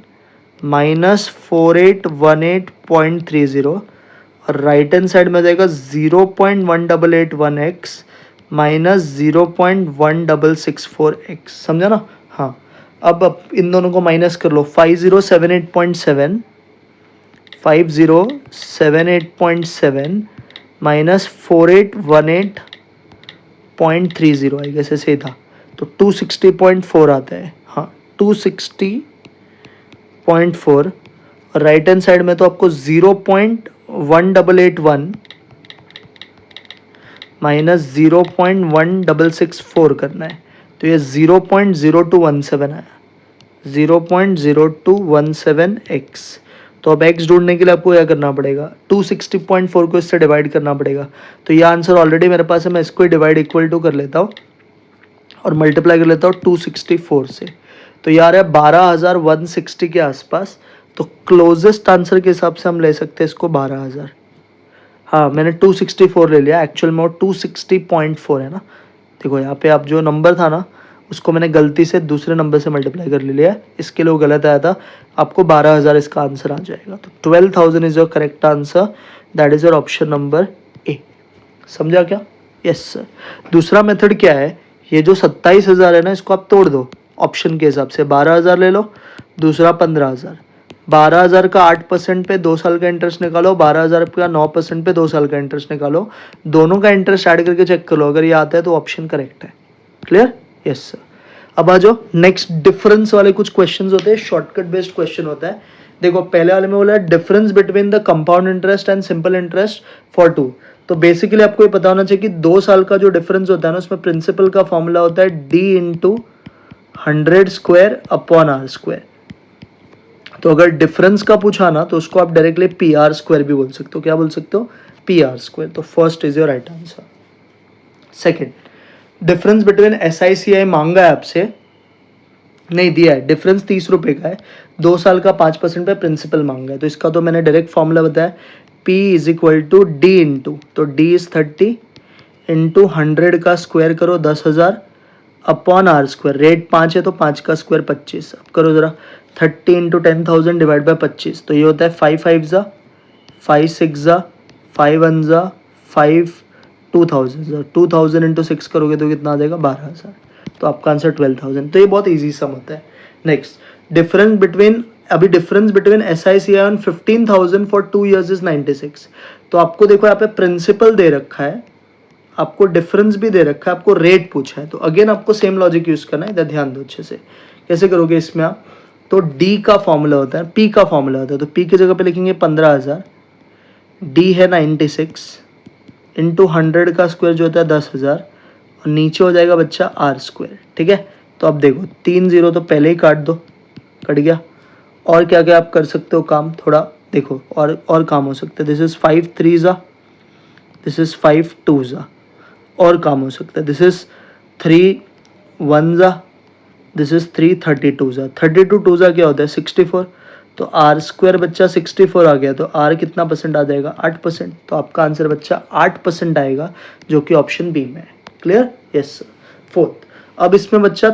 माइनस 4818.30, और राइट हैंड साइड में जाएगा 0.1881x माइनस 0.1664x। समझा ना? हाँ। अब इन दोनों को माइनस कर लो। 5078.7 माइनस 4818.30 आई गेस, ऐसे ही था। तो 260.4 आता है। हाँ, 260.4। और राइट हैंड साइड में तो आपको 0.1881 माइनस 0.1664 करना है। तो ये 0.0217 आया, 0.0217x। तो अब x ढूंढने के लिए आपको क्या करना पड़ेगा, 260.4 को इससे डिवाइड करना पड़ेगा। तो ये आंसर ऑलरेडी मेरे पास है, मैं इसको ही डिवाइड इक्वल टू कर लेता हूँ और मल्टीप्लाई कर लेता हूँ 264 से। तो ये आ रहा है 12,160 के आसपास। तो क्लोजेस्ट आंसर के हिसाब से हम ले सकते हैं इसको 12,000। हाँ, मैंने 264 ले लिया, एक्चुअल में वो 260.4 है ना। देखो यहाँ पे आप जो नंबर था ना, उसको मैंने गलती से दूसरे नंबर से मल्टीप्लाई कर लिया है, इसके लिए वो गलत आया था। आपको 12,000 इसका आंसर आ जाएगा। तो 12,000 is your correct answer, that is your option number ए। समझा क्या? Yes sir. दूसरा मेथड क्या है, ये जो 27,000 है ना, इसको आप तोड़ दो ऑप्शन के हिसाब से। 12,000 ले लो, दूसरा 15,000। 12,000 का 8% पे 2 साल का इंटरेस्ट निकालो, 12,000 का 9% पे 2 साल का इंटरेस्ट निकालो। दोनों का इंटरेस्ट ऐड करके चेक कर लो, अगर ये आता है तो ऑप्शन करेक्ट है। क्लियर? Yes sir. अब आ जाओ, नेक्स्ट डिफरेंस वाले कुछ क्वेश्चंस होते हैं, शॉर्टकट बेस्ड क्वेश्चन होता है। देखो पहले वाले में बोला difference between the compound interest and simple interest for 2। तो बेसिकली आपको ये पता होना चाहिए कि 2 साल का जो डिफरेंस होता है ना, उसमें प्रिंसिपल का फॉर्मूला होता है d into 100 square upon R square. तो अगर डिफरेंस का पूछा ना, तो उसको आप डायरेक्टली पी आर स्क्वायर भी बोल सकते हो। क्या बोल सकते हो? P R square. तो first is your right answer. Second, difference between S I C I मांगा है आपसे, नहीं दिया है। डिफरेंस 30 रुपये का है, 2 साल का 5% पे प्रिंसिपल मांगा है। तो इसका तो मैंने डायरेक्ट फॉर्मूला बताया, P is equal to D into, तो D इज 30 इंटू 100 का स्क्वायर करो 10,000 अपॉन आर स्क्वायर। रेट 5 है तो 5 का स्क्वायर 25। अब करो ज़रा, 30 इंटू 10,000 डिवाइड बाई 25, तो ये होता है 5 5 ज़ा 5 6 ज़ा 5 1 ज़ा 5 2,000। 2,000 इंटू 6 करोगे तो कितना आ जाएगा? 12,000। तो आपका आंसर 12,000। तो ये बहुत ईजी सम होता है। नेक्स्ट, डिफरेंस बिटवीन, अभी difference between S I C I on 15,000 for 2 years is 96। तो आपको देखो यहाँ पे प्रिंसिपल दे रखा है, आपको डिफरेंस भी दे रखा है, आपको रेट पूछा है। तो अगेन आपको सेम लॉजिक यूज करना है, इधर ध्यान दो अच्छे से। कैसे करोगे इसमें आप, तो डी का फॉर्मूला होता है, पी का फॉर्मूला होता है। तो पी की जगह पे लिखेंगे 15,000, डी है 96 इंटू 100 का स्क्वायर जो होता है 10,000, और नीचे हो जाएगा बच्चा आर स्क्वायर। ठीक है? तो अब देखो 3 0 तो पहले ही काट दो, कट गया। और क्या क्या आप कर सकते हो काम, थोड़ा देखो और काम हो सकते हैं। दिस इज 5 3 ज़ा, दिस इज 5 2 ज़ा, और काम हो सकता है। दिस इज 3 1 ज़ा, दिस इज 3 32 ज़ा। 32 2 ज़ा क्या होता है? 64। तो आर स्क्वायर बच्चा 64 आ गया, तो आर कितना परसेंट आ जाएगा? 8%। तो आपका आंसर बच्चा 8% आएगा, जो कि ऑप्शन बी में है। क्लियर? Yes sir. फोर्थ, अब इसमें बच्चा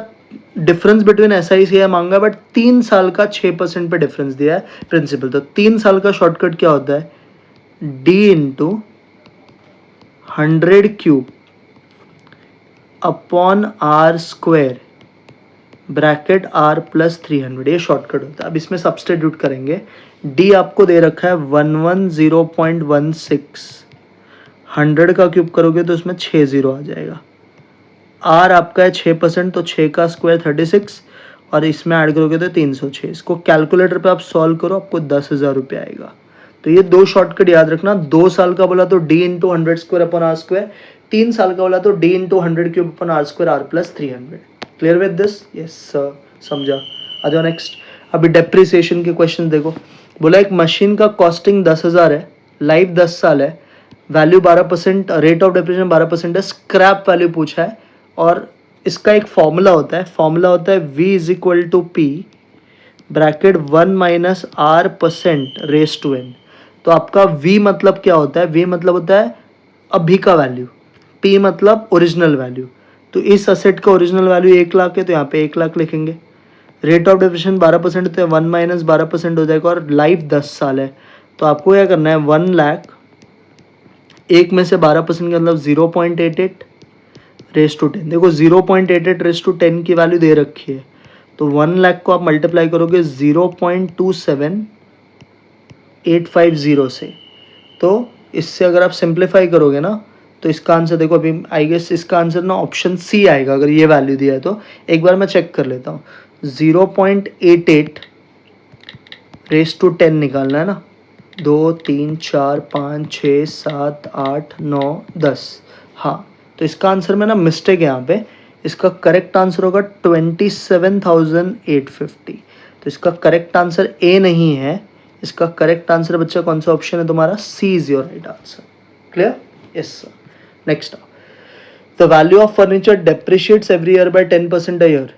difference between S I C I मांगा, बट 3 साल का 6% पे डिफरेंस दिया है प्रिंसिपल। तो 3 साल का शॉर्टकट क्या होता है? D into 100 cube upon R square bracket R plus 300, ये शॉर्टकट होता है। अब इसमें सब्सटीट्यूट करेंगे। डी आपको दे रखा है 110.16, 100 का क्यूब करोगे तो उसमें 6 0 आ जाएगा। आर आपका है 6%, तो 6 का स्क्वायर 36, और इसमें ऐड करोगे तो 306। इसको कैलकुलेटर पे आप सॉल्व करो, आपको 10,000 रुपये आएगा। तो ये दो शॉर्टकट याद रखना। 2 साल का बोला तो d इंटू 100² / r², 3 साल का बोला तो d into 100³ r+300। Clear with this? Yes sir, समझा। आ जाओ नेक्स्ट। अभी डेप्रिसिएशन के क्वेश्चन देखो। बोला एक मशीन का कॉस्टिंग 10,000 है, लाइफ 10 साल है, वैल्यू 12%, रेट ऑफ डेप्रिसिएशन 12% है, स्क्रैप वैल्यू पूछा है। और इसका एक फॉर्मूला होता है v is equal to P bracket 1 - r%⁻n। तो आपका v मतलब क्या होता है? v मतलब होता है अभी का वैल्यू, p मतलब ओरिजिनल वैल्यू। तो इस असेट का ओरिजिनल वैल्यू 1 लाख है, तो यहाँ पे 1 लाख लिखेंगे। रेट ऑफ डेप्रिसिएशन 12% तो 1 - 12% हो जाएगा, और लाइफ 10 साल है। तो आपको क्या करना है, 1 लाख, एक में से 12% का मतलब 0.88 रेस टू 10। देखो 0.88 रेस टू 10 की वैल्यू दे रखी है, तो 1 लाख को आप मल्टीप्लाई करोगे 0.27850 से। तो इससे अगर आप सिंप्लीफाई करोगे ना, तो इसका आंसर देखो, अभी आई गेस इसका आंसर ना ऑप्शन सी आएगा अगर ये वैल्यू दिया है तो। एक बार मैं चेक कर लेता हूँ। 0.88 रेस टू 10 निकालना है ना, 2 3 4 5 6 7 8 9 10। हाँ, तो इसका आंसर में ना मिस्टेक है यहाँ पे। इसका करेक्ट आंसर होगा 27,850। तो इसका करेक्ट आंसर ए नहीं है, इसका करेक्ट आंसर बच्चा कौन सा ऑप्शन है तुम्हारा? C is your right answer. Clear? Yes sir. Next, the value of furniture depreciates every year by 10% a year.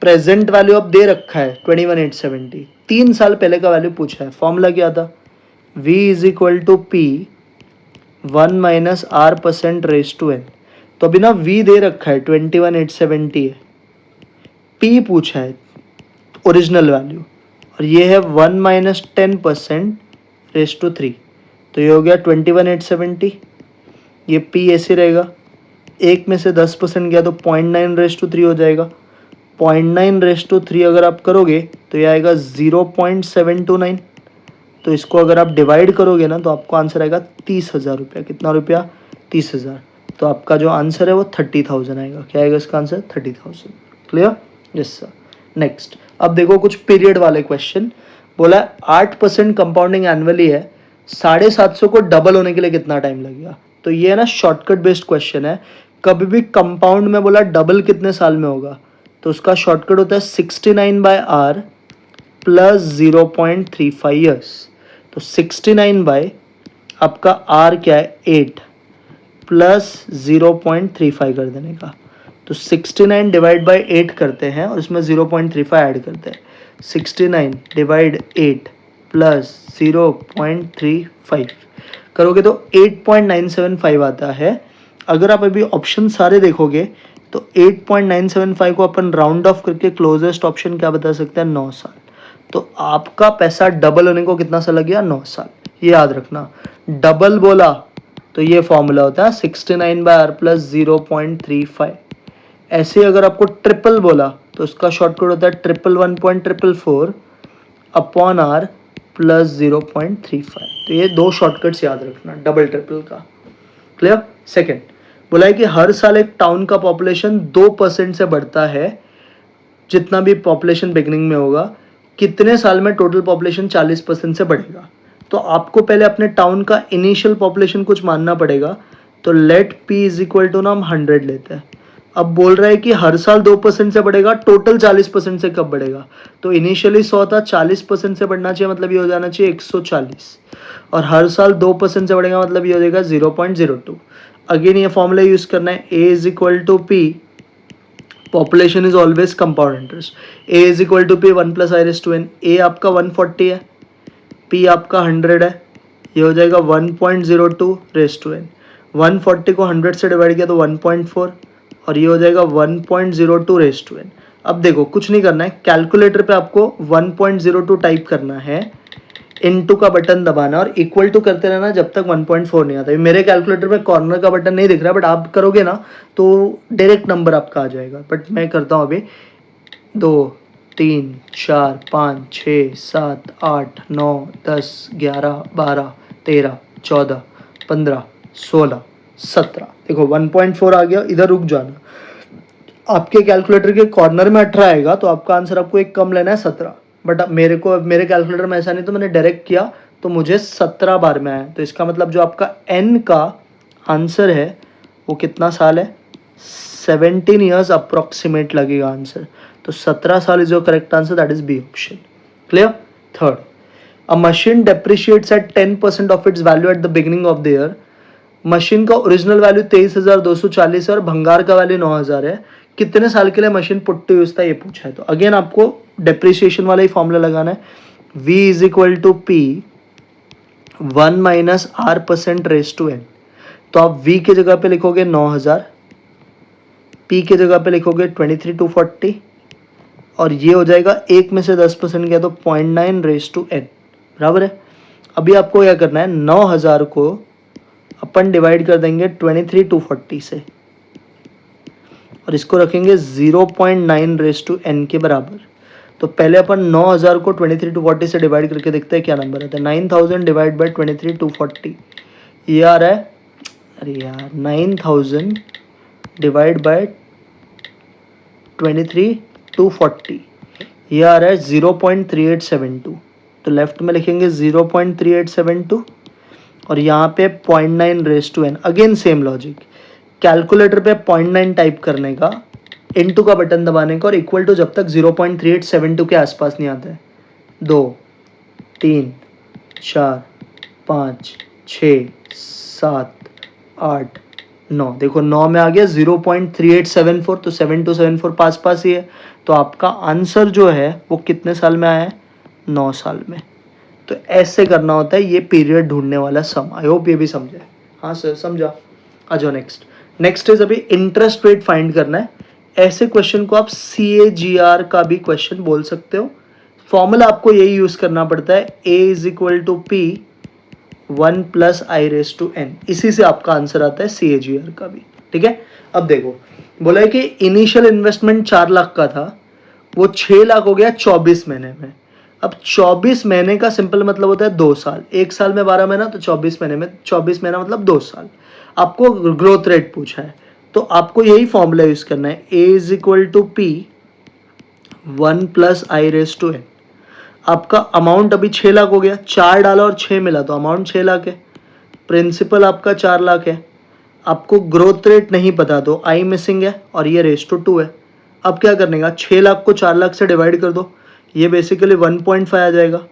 Present value अब दे रखा है 21,870, 3 साल पहले का वैल्यू पूछा है। फॉर्मूला क्या था? v is equal to P 1 - r%⁻n। तो अभी ना v दे रखा है 21,870 है, p पूछा है ओरिजिनल वैल्यू, और ये है 1 - 10%⁻3। तो ये हो गया 21,870। ये p ऐसे रहेगा, एक में से 10% गया तो 0.9/3 हो जाएगा। 0.9/3 अगर आप करोगे तो ये आएगा 0.729। तो इसको अगर आप डिवाइड करोगे ना, तो आपको आंसर आएगा 30,000 रुपया। कितना रुपया? 30,000। तो आपका जो आंसर है वो 30,000 आएगा। क्या आएगा इसका answer? 30,000। Clear? Yes sir. Next, अब देखो कुछ पीरियड वाले क्वेश्चन। बोला 8% कंपाउंडिंग एनुअली है, 750 को डबल होने के लिए कितना टाइम लगेगा? तो ये ना शॉर्टकट बेस्ड क्वेश्चन है। कभी भी कंपाउंड में बोला डबल कितने साल में होगा, तो उसका शॉर्टकट होता है 69/r प्लस 0.35 ईयर्स। तो 69 बाय आपका r क्या है? 8 प्लस 0.35 कर देने का। तो 69 डिवाइड बाई 8 करते हैं और इसमें 0.35 ऐड करते हैं। 69 डिवाइड 8 प्लस 0.35 करोगे तो 8.975 आता है। अगर आप अभी ऑप्शन सारे देखोगे तो 8.975 को अपन राउंड ऑफ करके क्लोजेस्ट ऑप्शन क्या बता सकते हैं? 9 साल। तो आपका पैसा डबल होने को कितना सा लग गया? 9 साल। ये याद रखना। डबल बोला तो ये फॉर्मूला होता है 69/r प्लस 0.35। ऐसे अगर आपको ट्रिपल बोला तो उसका शॉर्टकट होता है 111.444 अपॉन r प्लस 0.35। तो ये दो शॉर्टकट्स याद रखना डबल ट्रिपल का। क्लियर? सेकेंड, बोला है कि हर साल एक टाउन का पॉपुलेशन 2% से बढ़ता है, जितना भी पॉपुलेशन बिगनिंग में होगा। कितने साल में टोटल पॉपुलेशन 40% से बढ़ेगा? तो आपको पहले अपने टाउन का इनिशियल पॉपुलेशन कुछ मानना पड़ेगा। तो let p is equal to ना हम 100 लेते हैं। अब बोल रहा है कि हर साल 2% से बढ़ेगा, टोटल 40% से कब बढ़ेगा? तो इनिशियली 100 था, 40% से बढ़ना चाहिए, मतलब ये हो जाना चाहिए 140। और हर साल 2% से बढ़ेगा मतलब ये हो जाएगा 0.02। अगेन ये फॉर्मूला यूज करना है, a is equal to p, population is always compound interest. a is equal to p 1 + i⁻n। a आपका 140 है, p आपका 100 है, ये हो जाएगा 1.02⁻n। 140 को 100 से डिवाइड किया तो 1.4, और ये हो जाएगा 1.02⁻n। अब देखो कुछ नहीं करना है, कैलकुलेटर पे आपको 1.02 टाइप करना है, इनटू का बटन दबाना और इक्वल टू करते रहना जब तक 1.4 नहीं आता। मेरे कैलकुलेटर में कॉर्नर का बटन नहीं दिख रहा, बट आप करोगे ना तो डायरेक्ट नंबर आपका आ जाएगा। बट मैं करता हूँ अभी। 2 3 4 5 6 7 8 9 10 11 12 13 14 15 16 17। देखो 1.4 आ गया, इधर रुक जाना। आपके कैलकुलेटर के कॉर्नर में 18 आएगा तो आपका आंसर आपको एक कम लेना है 17, बट मेरे कैलकुलेटर में ऐसा नहीं, तो मैंने डायरेक्ट किया तो मुझे 17 बार में आया। तो इसका मतलब जो आपका n का आंसर है वो कितना साल है, 17 ईयर्स अप्रोक्सीमेट लगेगा आंसर। तो 17 साल is your correct answer, that is B option. Clear. Third, a machine depreciates at 10% of its value at the beginning of the year. Machine का ओरिजिनल वैल्यू 23,240 है और भंगार का वैल्यू 9,000 है। कितने साल के लिए मशीन पुट टू यूज था ये पूछा है। तो अगेन आपको डेप्रिसिएशन वाला ही फॉर्मूला लगाना है, v is equal to P 1 minus R percent raise to N. तो आप v के जगह पे लिखोगे 9,000, p के जगह पे लिखोगे 23,240 और ये हो जाएगा 1 में से 10% गया तो 0.9 रेस टू एन, बराबर है। अभी आपको क्या करना है, 9,000 को अपन डिवाइड कर देंगे 23,240 से और इसको रखेंगे 0.9 रेस टू एन के बराबर। तो पहले अपन 9,000 को 23,240 से डिवाइड करके देखते हैं क्या नंबर आता है। 9,000 डिवाइड बाई 23,240 ये आ रहा है, अरे यार 9,000 डिवाइड बाई 23,240 ये आ रहा है 0.3872। तो लेफ्ट में लिखेंगे 0.3872 और यहाँ पे 0.9 raise to N. Again same logic, calculator पे 0.9 टाइप करने का, इनटू का बटन दबाने का और इक्वल टू जब तक 0.3872 के आसपास नहीं आता है। 2 3 4 5 6 7 8 9, देखो 9 में आ गया 0.3874, तो 7274 पास पास ही है। तो आपका आंसर जो है वो कितने साल में आया है, 9 साल में। तो ऐसे करना होता है ये पीरियड ढूंढने वाला सम। आई होप ये भी समझे। हाँ सर समझा। आ जाओ नेक्स्ट इज अभी इंटरेस्ट रेट फाइंड करना है। ऐसे क्वेश्चन को आप CAGR का भी क्वेश्चन बोल सकते हो। फॉर्मूला आपको यही यूज करना पड़ता है, A is equal to P 1 plus I raise to N. इसी से आपका आंसर आता है CAGR का भी। ठीक है। अब देखो बोला है कि इनिशियल इन्वेस्टमेंट 4 लाख का था, वो 6 लाख हो गया 24 महीने में। अब 24 महीने का सिंपल मतलब होता है 2 साल। एक साल में 12 महीना, तो 24 महीने में 24 महीना मतलब 2 साल। आपको ग्रोथ रेट पूछा है तो आपको यही फॉर्मूला यूज करना है, A is equal to P 1 plus I raise to N. आपका अमाउंट अभी 6 लाख हो गया, 4 डाला और 6 मिला तो अमाउंट 6 लाख है। प्रिंसिपल आपका 4 लाख है। आपको ग्रोथ रेट नहीं पता तो आई मिसिंग है और ये रेस टू 2 है। अब क्या करने का, 6 लाख को 4 लाख से डिवाइड कर दो, ये बेसिकली 1.5 आ जाएगा,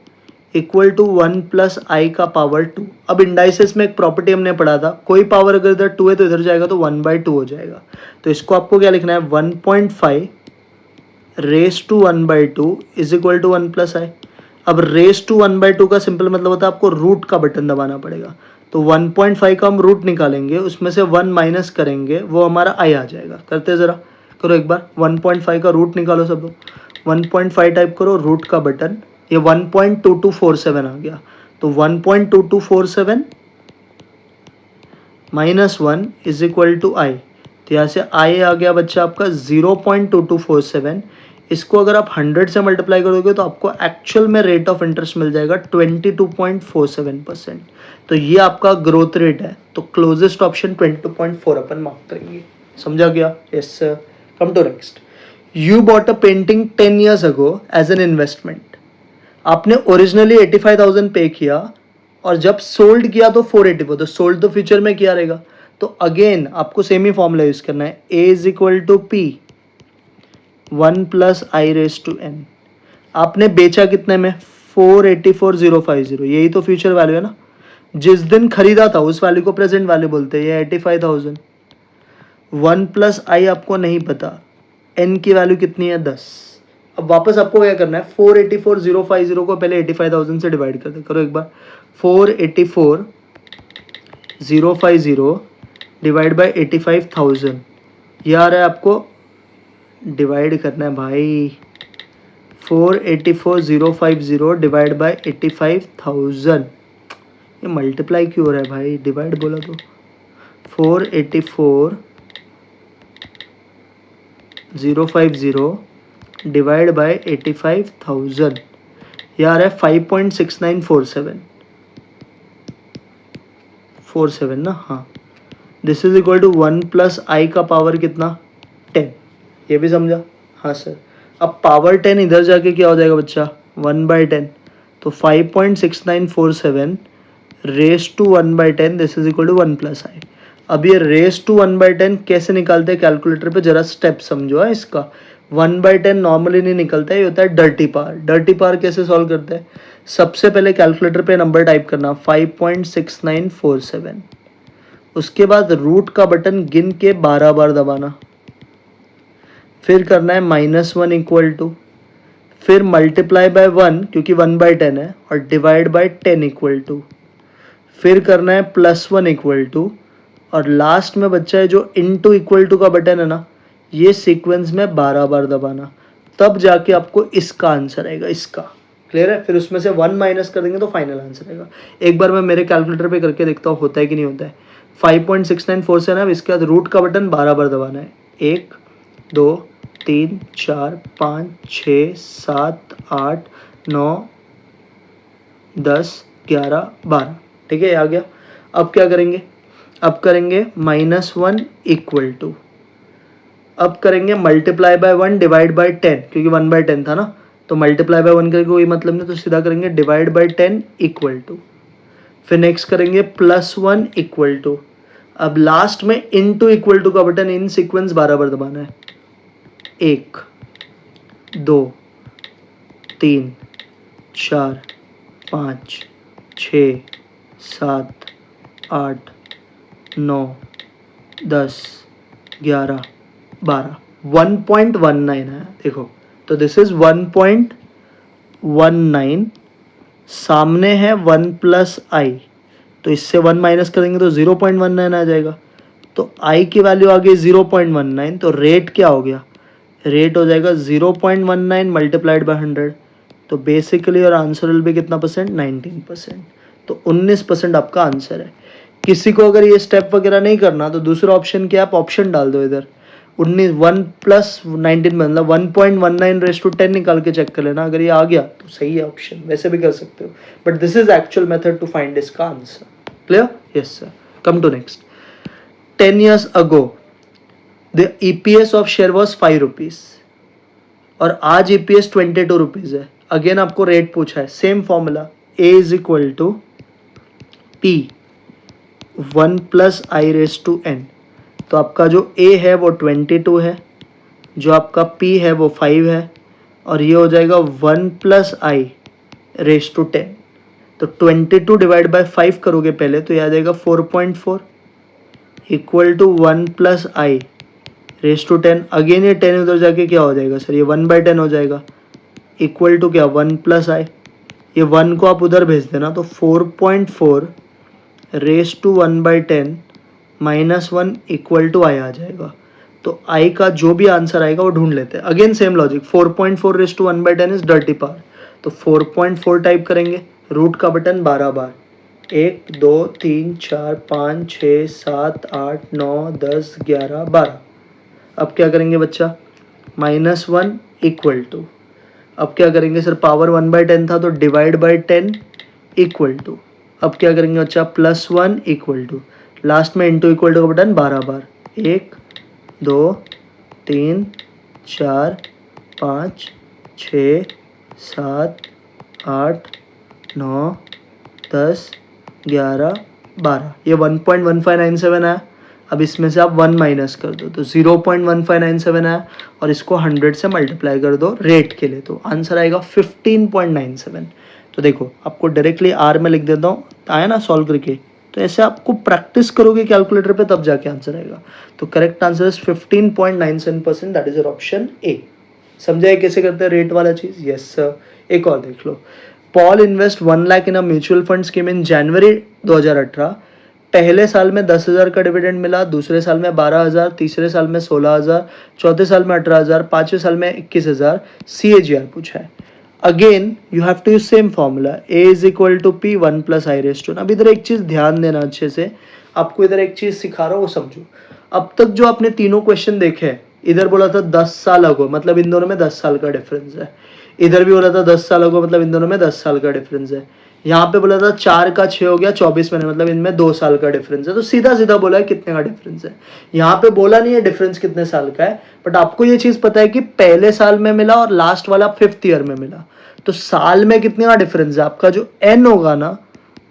इक्वल टू 1 प्लस आई का पावर 2। अब इंडाइसेस में एक प्रॉपर्टी हमने पढ़ा था, कोई पावर अगर इधर 2 है तो इधर जाएगा तो 1/2 हो जाएगा। तो इसको आपको क्या लिखना है, 1.5 raise to 1/2 is equal to 1 plus I. अब रेस टू 1/2 का सिंपल मतलब होता है आपको रूट का बटन दबाना पड़ेगा। तो 1.5 का हम रूट निकालेंगे, उसमें से 1 माइनस करेंगे, वो हमारा आई आ जाएगा। करते ज़रा, करो एक बार, 1.5 का रूट निकालो सब लोग। 1.5 टाइप करो, रूट का बटन, ये 1.2247 आ गया। तो 1.2247 माइनस 1 इज इक्वल टू आई। तो यहाँ से आई आ गया बच्चा आपका 0.2247। इसको अगर आप 100 से मल्टीप्लाई करोगे तो आपको एक्चुअल में रेट ऑफ इंटरेस्ट मिल जाएगा 22.47%। तो ये आपका ग्रोथ रेट है। तो क्लोजेस्ट ऑप्शन 22.4 अपन मार्क करेंगे। समझा गया? Yes sir. Come to next. You bought a painting 10 years ago as an investment. आपने ओरिजिनली 85,000 पे किया और जब सोल्ड किया तो 484, तो सोल्ड तो फ्यूचर में किया रहेगा। तो अगेन आपको सेम ही फॉर्मूला यूज करना है, A is equal to P 1 plus I raise to N. आपने बेचा कितने में, 484,050, यही तो फ्यूचर वैल्यू है ना। जिस दिन खरीदा था उस वैल्यू को प्रेजेंट वैल्यू बोलते हैं। ये 85,000, 1 प्लस आई आपको नहीं पता, एन की वैल्यू कितनी है, 10। अब वापस आपको क्या करना है, 484,050 को पहले 85,000 से डिवाइड कर दे। करो एक बार, 484,050 डिवाइड बाई 85,000, ये आ रहा है आपको, डिवाइड करना है भाई, 484,050 डिवाइड बाई 85,000। ये मल्टीप्लाई क्यों हो रहा है भाई, डिवाइड बोला तो। 484,050 डिवाइड बाई 85,000, ये आ रहा है 5.6947 ना। हाँ, this is equal to 1 plus I का पावर कितना, 10। ये भी समझा? हाँ सर। अब पावर 10 इधर जाके क्या हो जाएगा बच्चा, 1/10, तो 5.6947 raise to 1/10 this is equal to 1 plus I. अब ये रेस टू 1/10 कैसे निकालते हैं कैलकुलेटर पे, जरा स्टेप समझो है इसका। 1/10 नॉर्मली नहीं निकलता है, ये होता है डर्टी पावर। डर्टी पावर कैसे सॉल्व करते हैं, सबसे पहले कैलकुलेटर पे नंबर टाइप करना 5.6947, उसके बाद रूट का बटन गिन के 12 बार दबाना, फिर करना है -1 इक्वल टू, फिर मल्टीप्लाई बाय 1 क्योंकि 1/10 है, और डिवाइड बाय 10 इक्वल टू, फिर करना है +1 इक्वल टू, और लास्ट में बच्चा है जो इनटू इक्वल टू का बटन है ना, ये सीक्वेंस में 12 बार दबाना, तब जाके आपको इसका आंसर आएगा, इसका। क्लियर है? फिर उसमें से 1 माइनस कर देंगे तो फाइनल आंसर आएगा। एक बार मैं मेरे कैलकुलेटर पे करके देखता हूँ होता है कि नहीं होता है। 5.6947 है, इसके बाद रूट का बटन 12 बार दबाना है, 1 2 3 4 5 6 7 8 9 10 11 12। ठीक है, आ गया। अब क्या करेंगे, अब करेंगे -1 इक्वल टू, अब करेंगे मल्टीप्लाई बाय 1 डिवाइड बाय 10 क्योंकि 1/10 था ना, तो मल्टीप्लाई बाय 1 करके कोई मतलब नहीं, तो सीधा करेंगे डिवाइड बाय 10 इक्वल टू, फिर नेक्स्ट करेंगे +1 इक्वल टू, अब लास्ट में इनटू इक्वल टू का बटन इन सीक्वेंस 12 बार दबाना है, 1 2 3 4 5 6 7 8 9 10 11 12, 1.19 है देखो, तो दिस इज 1.19, सामने है 1 प्लस आई, तो इससे 1 माइनस करेंगे तो 0.19 आ जाएगा, तो आई की वैल्यू आ गई 0.19, तो रेट क्या हो गया, रेट हो जाएगा 0.19 मल्टीप्लाइड बाय 100, तो बेसिकली और आंसर विल भी कितना परसेंट, 19%, तो 19% आपका आंसर है। किसी को अगर ये स्टेप वगैरह नहीं करना तो दूसरा ऑप्शन क्या, आप ऑप्शन डाल दो इधर, 19 1 + 19 मतलब 1.19/10 निकाल के चेक कर लेना, अगर ये आ गया तो सही है ऑप्शन, वैसे भी कर सकते हो, but this is actual method to find इसका answer. Clear? Yes sir. Come to next. 10 years ago the EPS of share was 5 rupees और आज EPS 22 रुपीज है। अगेन आपको रेट पूछा है, same formula, A is equal to P 1 + i⁻n, तो आपका जो A है वो 22 है, जो आपका P है वो 5 है, और ये हो जाएगा 1 + i⁻10, तो 22 डिवाइड बाय 5 करोगे पहले तो ये आ जाएगा 4.4 इक्वल टू 1 + i⁻10, अगेन ये 10 उधर जाके क्या हो जाएगा सर, ये 1/10 हो जाएगा, इक्वल टू क्या 1 + i, ये 1 को आप उधर भेज देना, तो 4.4 रेस टू 1/10 -1 इक्वल टू आई आ जाएगा, तो आई का जो भी आंसर आएगा वो ढूंढ लेते हैं। Again same logic, 4.4 raise to 1/10 is डर्टी पावर, तो 4.4 टाइप करेंगे, रूट का बटन 12 बार, 1 2 3 4 5 6 7 8 9 10 11 12। अब क्या करेंगे बच्चा, -1 इक्वल टू, अब क्या करेंगे सर, पावर 1/10 था तो डिवाइड बाय 10 इक्वल टू, अब क्या करेंगे बच्चा, +1 इक्वल टू, लास्ट में इंटू इक्वल टू का बटन 12 बार, 1 2 3 4 5 6 7 8 9 10 11 12, ये 1.1597 है। अब इसमें से आप 1 माइनस कर दो तो 0.1597 है, और इसको 100 से मल्टीप्लाई कर दो रेट के लिए, तो आंसर आएगा 15.97। तो देखो आपको डायरेक्टली आर में लिख देता हूँ, आया ना सॉल्व करके, तो ऐसे आपको प्रैक्टिस करोगे कैलकुलेटर पे तब जाके आंसर आएगा। तो correct answer is 15.97%, that is your option A. समझा है कैसे करते हैं रेट वाला चीज? Yes sir. एक और देख लो, Paul invest 1 lakh in a mutual fund scheme in January 2018, पहले साल में 10,000 का डिविडेंड मिला, दूसरे साल में 12,000, तीसरे साल में 16,000, चौथे साल में 18,000, पांचवें साल में 21,000, CAGR पूछा है। Again you have to use same formula, A is equal to P 1 + i⁻²। अब इधर एक चीज ध्यान देना अच्छे से, आपको इधर एक चीज सिखा रहा हूँ वो समझो। अब तक जो आपने तीनों क्वेश्चन देखे हैं, इधर बोला था 10 साल अगो, मतलब इन दोनों में 10 साल का डिफरेंस है, इधर भी बोला था 10 साल अगो, मतलब इन दोनों में 10 साल का डिफरेंस है, यहाँ पे बोला था 4 का 6 हो गया 24 महीने, मतलब इनमें 2 साल का डिफरेंस है। तो सीधा सीधा बोला है कितने का डिफरेंस है। यहाँ पे बोला नहीं है डिफरेंस कितने साल का है, बट आपको ये चीज पता है कि पहले साल में मिला और लास्ट वाला 5th ईयर में मिला। तो साल में कितने का डिफरेंस है, आपका जो n होगा ना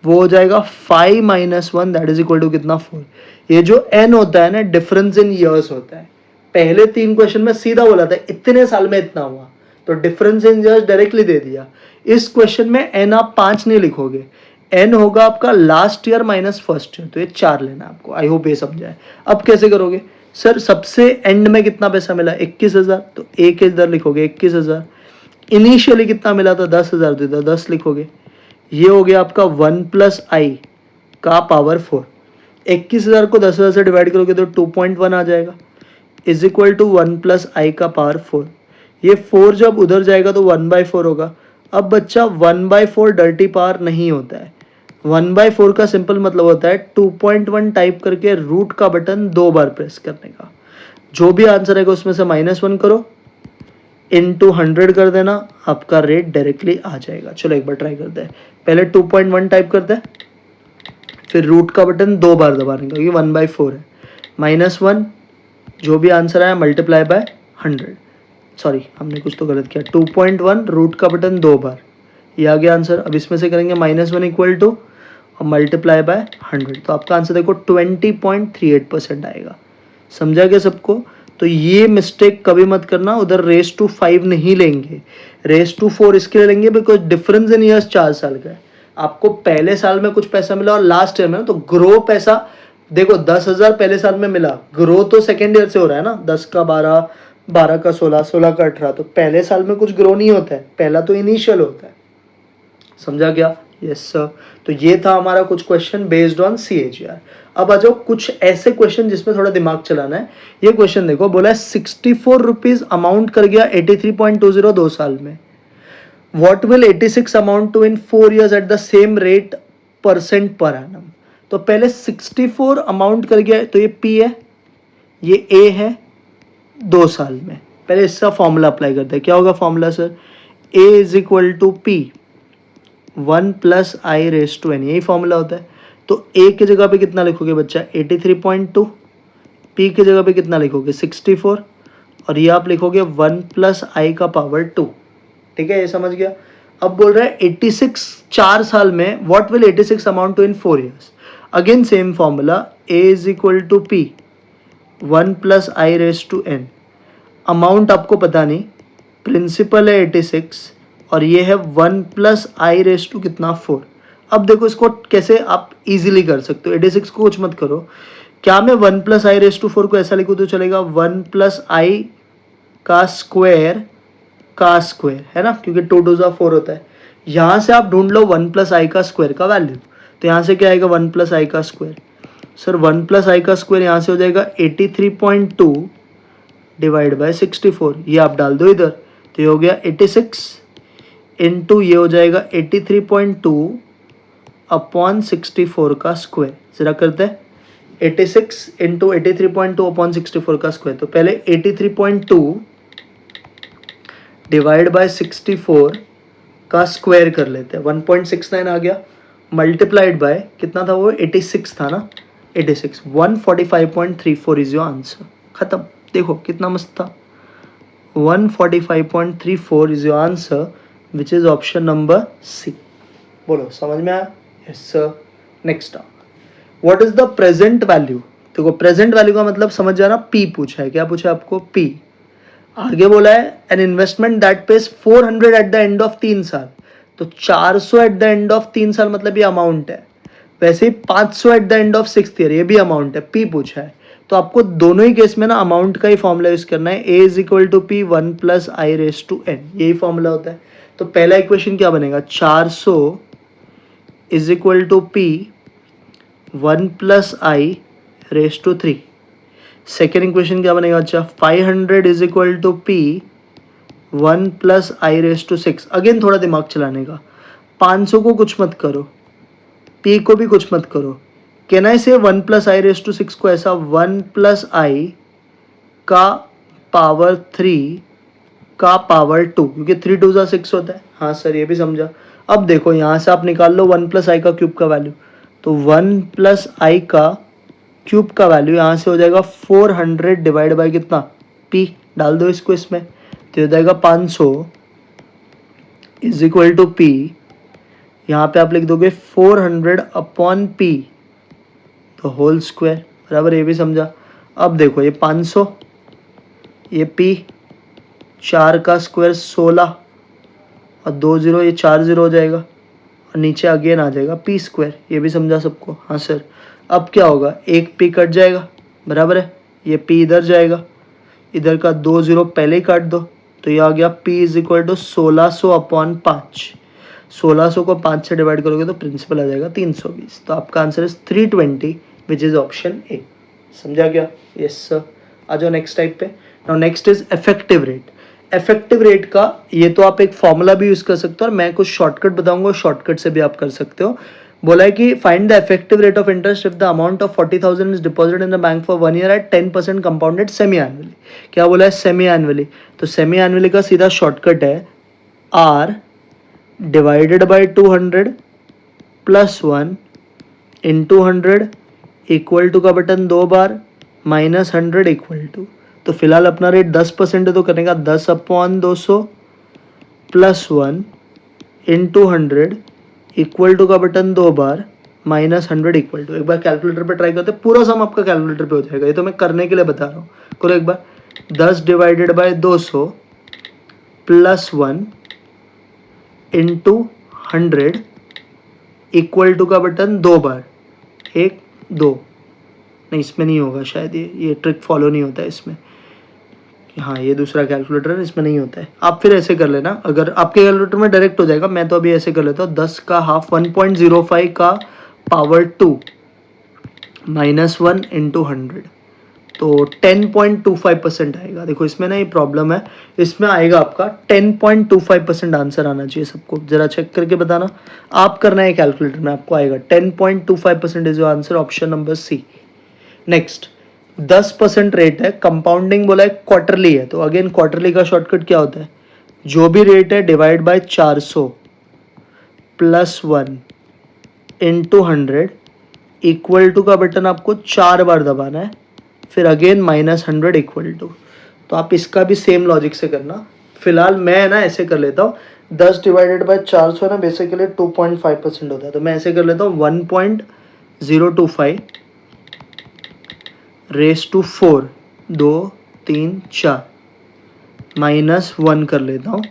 वो हो जाएगा 5 - 1 दैट इज इक्वल टू कितना 4। ये जो n होता है ना डिफरेंस इन ईयर्स होता है। पहले 3 क्वेश्चन में सीधा बोला था इतने साल में इतना हुआ, तो डिफरेंस इन ईयर्स डायरेक्टली दे दिया। इस क्वेश्चन में n आप 5 नहीं लिखोगे, n होगा आपका last year minus first year, तो ये 4 लेना आपको। आई होप ये समझा है। अब कैसे करोगे सर, सबसे एंड में कितना पैसा मिला 21,000, तो एक इधर लिखोगे 21,000। इनिशियली कितना मिला था 10,000, तो इधर 10 लिखोगे। ये हो गया आपका 1 + i का पावर 4। 21,000 को 10,000 से डिवाइड करोगे तो 2.1 आ जाएगा, इज इक्वल टू 1 + i का पावर 4। ये 4 जब उधर जाएगा तो 1/4 होगा। अब बच्चा 1/4 डर्टी पावर नहीं होता है। 1/4 का सिंपल मतलब होता है 2.1 टाइप करके रूट का बटन 2 बार प्रेस करने का। जो भी आंसर आएगा उसमें से -1 करो, इनटू 100 कर देना, आपका रेट डायरेक्टली आ जाएगा। चलो एक बार ट्राई करते हैं। पहले 2.1 टाइप करते हैं, फिर रूट का बटन 2 बार दबाने का, क्योंकि 1/4 है। -1, जो भी आंसर आया मल्टीप्लाई बाय 100। सॉरी हमने कुछ तो गलत किया। 2.1 रूट का बटन 2 बार, ये आ गया आंसर। अब इसमें से करेंगे -1 इक्वल टू और मल्टीप्लाई बाय 100, तो आपका आंसर देखो 20.38% आएगा। समझा गया सबको। तो ये मिस्टेक कभी मत करना, उधर रेस टू 5 नहीं लेंगे, रेस टू 4 इसके लिए लेंगे बिकॉज डिफरेंस इन ईयर्स 4 साल का है। आपको पहले साल में कुछ पैसा मिला और लास्ट ईयर में, तो ग्रो पैसा देखो 10,000 पहले साल में मिला, ग्रो तो सेकेंड ईयर से हो रहा है ना, 10 का 12, 12 का 16, 16 का 18, तो पहले साल में कुछ ग्रो नहीं होता है, पहला तो इनिशियल होता है। समझा गया? Yes sir. तो ये था हमारा कुछ क्वेश्चन बेस्ड ऑन CAGR। अब आ जाओ कुछ ऐसे क्वेश्चन जिसमें थोड़ा दिमाग चलाना है। ये क्वेश्चन देखो, बोला है 64 रुपीज अमाउंट कर गया 83.20 2 साल में। What will 86 amount to in 4 years at the same rate % per annum. तो पहले 64 अमाउंट कर गया, तो ये P है, ये A है 2 साल में। पहले इसका फॉर्मूला अप्लाई करते हैं। क्या होगा formula sir, A is equal to P 1 + i⁻n, यही फॉर्मूला होता है। तो A की जगह पे कितना लिखोगे बच्चा 83.2, P की जगह पे कितना लिखोगे 64, और ये आप लिखोगे 1 + i का पावर 2। ठीक है, ये समझ गया। अब बोल रहा है 86 4 साल में, what will 86 amount to in 4 years। Again same formula, A is equal to P 1 + i⁻n। Amount आपको पता नहीं, प्रिंसिपल है 86 और ये है 1 + i⁻, कितना 4। अब देखो इसको कैसे आप इजीली कर सकते हो। 86 को कुछ मत करो, क्या मैं 1 + i⁻4 को ऐसा लिखूँ तो चलेगा 1 + i का स्क्वायर है ना, क्योंकि 2 2 4 होता है। यहाँ से आप ढूंढ लो 1 + i का स्क्वायर का वैल्यू, तो यहाँ से क्या आएगा 1 + i का स्क्वायर। सर 1 + i का स्क्वायर यहाँ से हो जाएगा 83.2 डिवाइड बाय 64, ये आप डाल दो इधर, तो ये हो गया 86 इंटू ये हो जाएगा 83.2 अपॉन 64 का स्क्वायर। जरा करते हैं 86 इंटू 83.2 अपॉन 64 का स्क्वायर। तो पहले 83.2 डिवाइड बाय 64 का स्क्वायर कर लेते हैं, 1.69 आ गया, मल्टीप्लाइड बाय कितना था वो 86 था ना, 86 145.34 इज योर आंसर। खत्म। देखो कितना मस्त था, 145.34 is your answer which is option number C। बोलो समझ में आया? Yes sir. Next what is the present value. देखो प्रेजेंट वैल्यू का मतलब समझ जाना, P पूछा है। क्या पूछा है आपको? P। आगे बोला है an investment that page 400 eight the end of 3 साल, तो 400 एट द एंड ऑफ 3 साल मतलब ये अमाउंट है। वैसे ही 500 eight the end of 6th year, ये भी अमाउंट है, P पूछा है। तो आपको दोनों ही केस में ना अमाउंट का ही फॉर्मूला यूज करना है, A is equal to P 1 + i⁻n, यही फॉर्मूला होता है। तो पहला इक्वेशन क्या बनेगा, 400 is equal to P 1 + i⁻3। Second equation क्या बनेगा अच्छा, 500 is equal to P 1 + i⁻6। Again थोड़ा दिमाग चलाने का, 500 को कुछ मत करो, P को भी कुछ मत करो। कैन आई से 1 + i⁻6 को ऐसा 1 + i का पावर 3 का पावर 2, क्योंकि 3 2 6 होता है। हाँ सर ये भी समझा। अब देखो यहाँ से आप निकाल लो 1 प्लस आई का क्यूब का वैल्यू, तो 1 प्लस आई का क्यूब का वैल्यू यहाँ से हो जाएगा 400 डिवाइड बाई कितना, पी, डाल दो इसको इसमें, तो हो जाएगा 500 इज इक्वल टू पी, यहाँ पे आप लिख दोगे 400 अपॉन पी तो होल स्क्वायर, बराबर, ये भी समझा। अब देखो ये 500, ये पी, 4 का स्क्वायर 16 और 2 जीरो, ये 4 जीरो हो जाएगा और नीचे अगेन आ जाएगा पी स्क्वायर, ये भी समझा सबको, हाँ सर। अब क्या होगा, एक पी कट जाएगा, बराबर है, ये पी इधर जाएगा, इधर का 2 जीरो पहले ही काट दो, तो ये आ गया P is equal to 1600 upon 5, 1600 को 5 से डिवाइड करोगे तो प्रिंसिपल आ जाएगा 320, तो आपका answer is 320 which is option A. समझा क्या? Yes sir. आ जाओ नेक्स्ट टाइप पे। Now next is effective rate. Effective rate का ये तो आप एक फॉर्मूला भी यूज कर सकते हो और मैं कुछ शॉर्टकट बताऊंगा, शॉर्टकट से भी आप कर सकते हो। बोला है कि find the effective rate of interest if the amount of 40,000 is deposited in the bank for 1 year at 10% compounded semi annually. क्या बोला है? Semi annually. तो सेमी एनुअली का सीधा शॉर्टकट है R divided by 200 plus 1 into 100 equal to का button 2 बार minus 100 equal to, तो फिलहाल अपना रेट 10% है तो करने का 10 upon 200 plus 1 into 100 equal to का बटन 2 बार माइनस 100 इक्वल टू। एक बार कैलकुलेटर पे ट्राई करते, पूरा सम आपका कैलकुलेटर पे हो जाएगा, ये तो मैं करने के लिए बता रहा हूँ। करो एक बार, 10 divided by 200 plus 1 into 100 equal to का बटन 2 बार, 1 2, नहीं इसमें नहीं होगा शायद, ये ट्रिक फॉलो नहीं होता है इसमें, हाँ ये दूसरा कैलकुलेटर है, इसमें नहीं होता है। आप फिर ऐसे कर लेना, अगर आपके कैलकुलेटर में डायरेक्ट हो जाएगा, मैं तो अभी ऐसे कर लेता हूँ। 10 का हाफ 1.05 का पावर 2 माइनस 1 इंटू 100, तो 10.25% आएगा। देखो इसमें ना ये प्रॉब्लम है, इसमें आएगा आपका 10.25% आंसर आना चाहिए सबको, जरा चेक करके बताना। आप करना है कैलकुलेटर में, आपको आएगा 10.25% is your answer, option number C. Next 10% rate है, कंपाउंडिंग बोला है क्वार्टरली है, तो अगेन क्वार्टरली का शॉर्टकट क्या होता है? जो भी रेट है divide by 400 plus 1 into 100 equal to का बटन आपको 4 बार दबाना है, फिर अगेन माइनस 100 इक्वल टू। तो आप इसका भी सेम लॉजिक से करना। फिलहाल मैं ना ऐसे कर लेता हूँ, 10 डिवाइडेड बाय 400 ना बेसिकली 2.5% होता है, तो मैं ऐसे कर लेता हूँ 1.025 रेस टू 4 2 3 4 माइनस 1 कर लेता हूँ,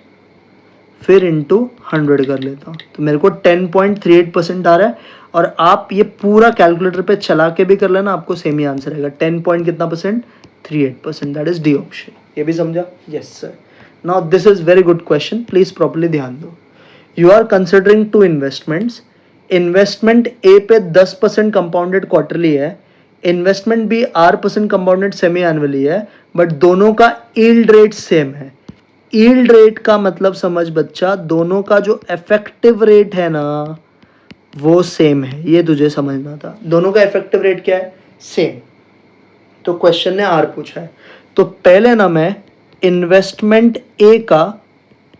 फिर इंटू 100 कर लेता हूँ, तो मेरे को 10.38% आ रहा है। और आप ये पूरा कैलकुलेटर पे चला के भी कर लेना, आपको सेम ही आंसर आएगा, 10 पॉइंट कितना percent, 38%, that is D option. ये भी समझा? Yes sir. Now this is very good question, please properly ध्यान दो। You are considering 2 investments, investment A पे 10% कंपाउंडेड क्वार्टरली है, investment B 8% compounded semi annually है, बट दोनों का यील्ड रेट सेम है। यील्ड रेट का मतलब समझ बच्चा, दोनों का जो इफेक्टिव रेट है ना वो सेम है, ये तुझे समझना था। दोनों का इफेक्टिव रेट क्या है? सेम। तो क्वेश्चन ने आर पूछा है, तो पहले ना मैं इन्वेस्टमेंट ए का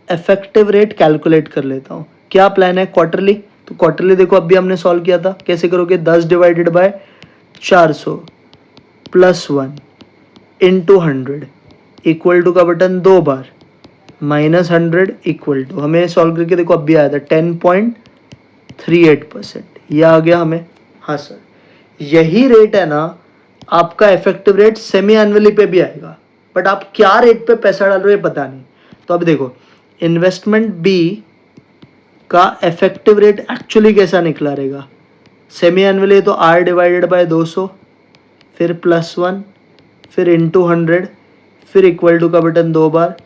इफेक्टिव रेट कैलकुलेट कर लेता हूँ। क्या प्लान है? क्वार्टरली, तो क्वार्टरली देखो अभी हमने सॉल्व किया था, कैसे करोगे? 10 divided by 400 plus 1 into 100 equal to का बटन 2 बार माइनस 100 इक्वल टू, हमें सॉल्व करके देखो अभी आया था 10.38%, यह आ गया हमें। हाँ सर, यही रेट है ना आपका इफेक्टिव रेट सेमी एनुअली पे भी आएगा, बट आप क्या रेट पे पैसा डाल रहे हो ये पता नहीं। तो अब देखो इन्वेस्टमेंट बी का इफेक्टिव रेट एक्चुअली कैसा निकला रहेगा? सेमी एनुअली तो आर डिवाइडेड बाय 200 फिर प्लस 1 फिर इंटू 100 फिर इक्वल टू का बटन 2 बार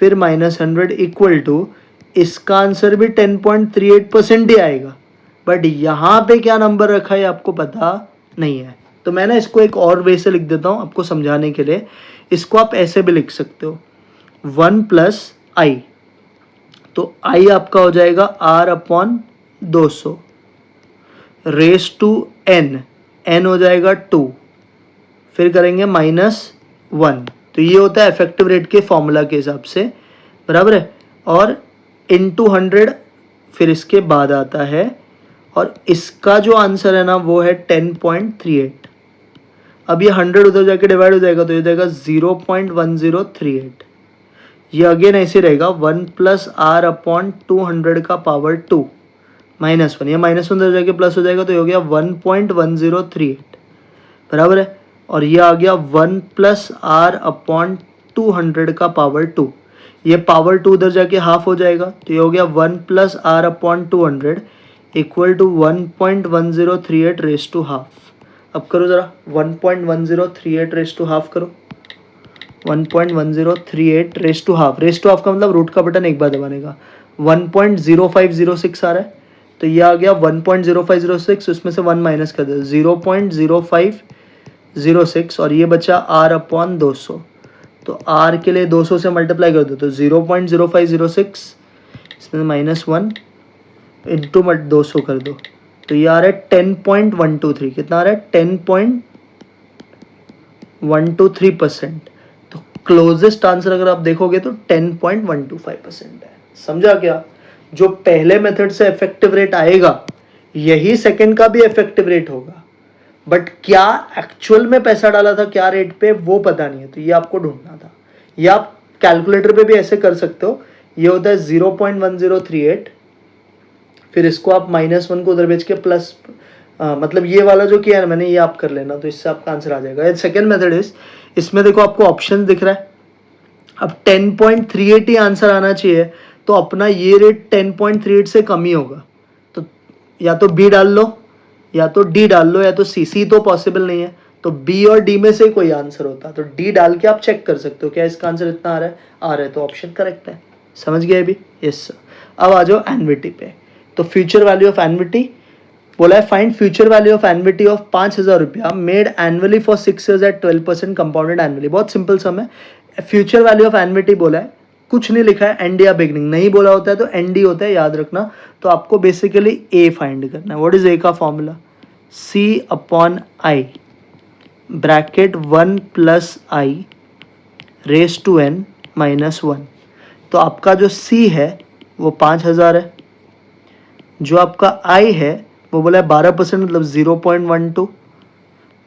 फिर माइनस 100 इक्वल टू, इसका आंसर भी 10.38% ही आएगा, बट यहाँ पे क्या नंबर रखा है आपको पता नहीं है। तो मैं ना इसको एक और वे से लिख देता हूँ आपको समझाने के लिए। इसको आप ऐसे भी लिख सकते हो, 1 प्लस आई, तो आई आपका हो जाएगा R upon 200 raise to N, N हो जाएगा 2, फिर करेंगे माइनस 1, तो ये होता है इफेक्टिव रेट के फॉर्मूला के हिसाब से, बराबर है। और इंटू 100 फिर इसके बाद आता है, और इसका जो आंसर है ना वो है 10.38। अब ये 100 उधर जाके डिवाइड हो जाएगा तो ये जाएगा 0.1038। ये अगेन ऐसे रहेगा 1 प्लस आर अपॉन 200 का पावर 2 -1। ये -1 उधर जाके प्लस हो जाएगा तो ये हो गया 1.1038, बराबर है। और ये आ गया 1 प्लस आर अपॉन 200 का पावर 2। ये पावर 2 उधर जाके हाफ हो जाएगा तो ये हो गया 1 plus R upon 200 equal to 1.1038 raise to half. अब करो ज़रा 1.1038 रेस टू हाफ करो। 1.1038 रेस टू हाफ का मतलब रूट का बटन एक बार दबाने का। 1.0506 आ रहा है तो ये आ गया 1.0506, उसमें से 1 माइनस कर दो 0.0506, और ये बचा r अपॉन 200। तो r के लिए 200 से मल्टीप्लाई कर दो तो 0.0506, इसमें -1 इंटू 200 कर दो तो ये आ रहा है 10.123। कितना आ रहा है? 10.123%। तो क्लोजेस्ट आंसर अगर आप देखोगे तो 10.125% है। समझा क्या? जो पहले मेथड से इफेक्टिव रेट आएगा यही सेकंड का भी इफेक्टिव रेट होगा, बट क्या एक्चुअल में पैसा डाला था क्या रेट पे वो पता नहीं है, तो ये आपको ढूंढना था। ये आप कैलकुलेटर पे भी ऐसे कर सकते हो। ये होता है 0.1038, फिर इसको आप -1 को उधर भेज के प्लस, मतलब ये वाला जो किया है मैंने ये आप कर लेना तो इससे आपका आंसर आ जाएगा। सेकेंड मेथड इज, इसमें देखो आपको ऑप्शन दिख रहा है। अब 10.38 ही आंसर आना चाहिए तो अपना ये रेट 10.38 से कम ही होगा। तो या तो बी डाल लो या तो डी डाल लो या तो सी तो पॉसिबल नहीं है, तो बी और डी में से कोई आंसर होता तो डी डाल के आप चेक कर सकते हो क्या इसका आंसर इतना आ रहा है तो ऑप्शन करेक्ट है। समझ गए अभी? Yes sir. अब आ जाओ एनविटी पे। तो फ्यूचर वैल्यू ऑफ एनविटी बोला है, find future value of annuity of 5,000 रुपया made annually for 6 years at 12% compounded annually. बहुत सिंपल सम है। फ्यूचर वैल्यू ऑफ एनविटी बोला है, कुछ नहीं लिखा है, एंड या बिगनिंग नहीं बोला होता है तो एनडी होता है, याद रखना। तो आपको बेसिकली ए फाइंड करना है। व्हाट इज ए का formula? C upon I bracket 1 plus I raise to N -1। तो आपका जो सी है वो 5,000 है, जो आपका आई है वो बोला है 12% मतलब 0.12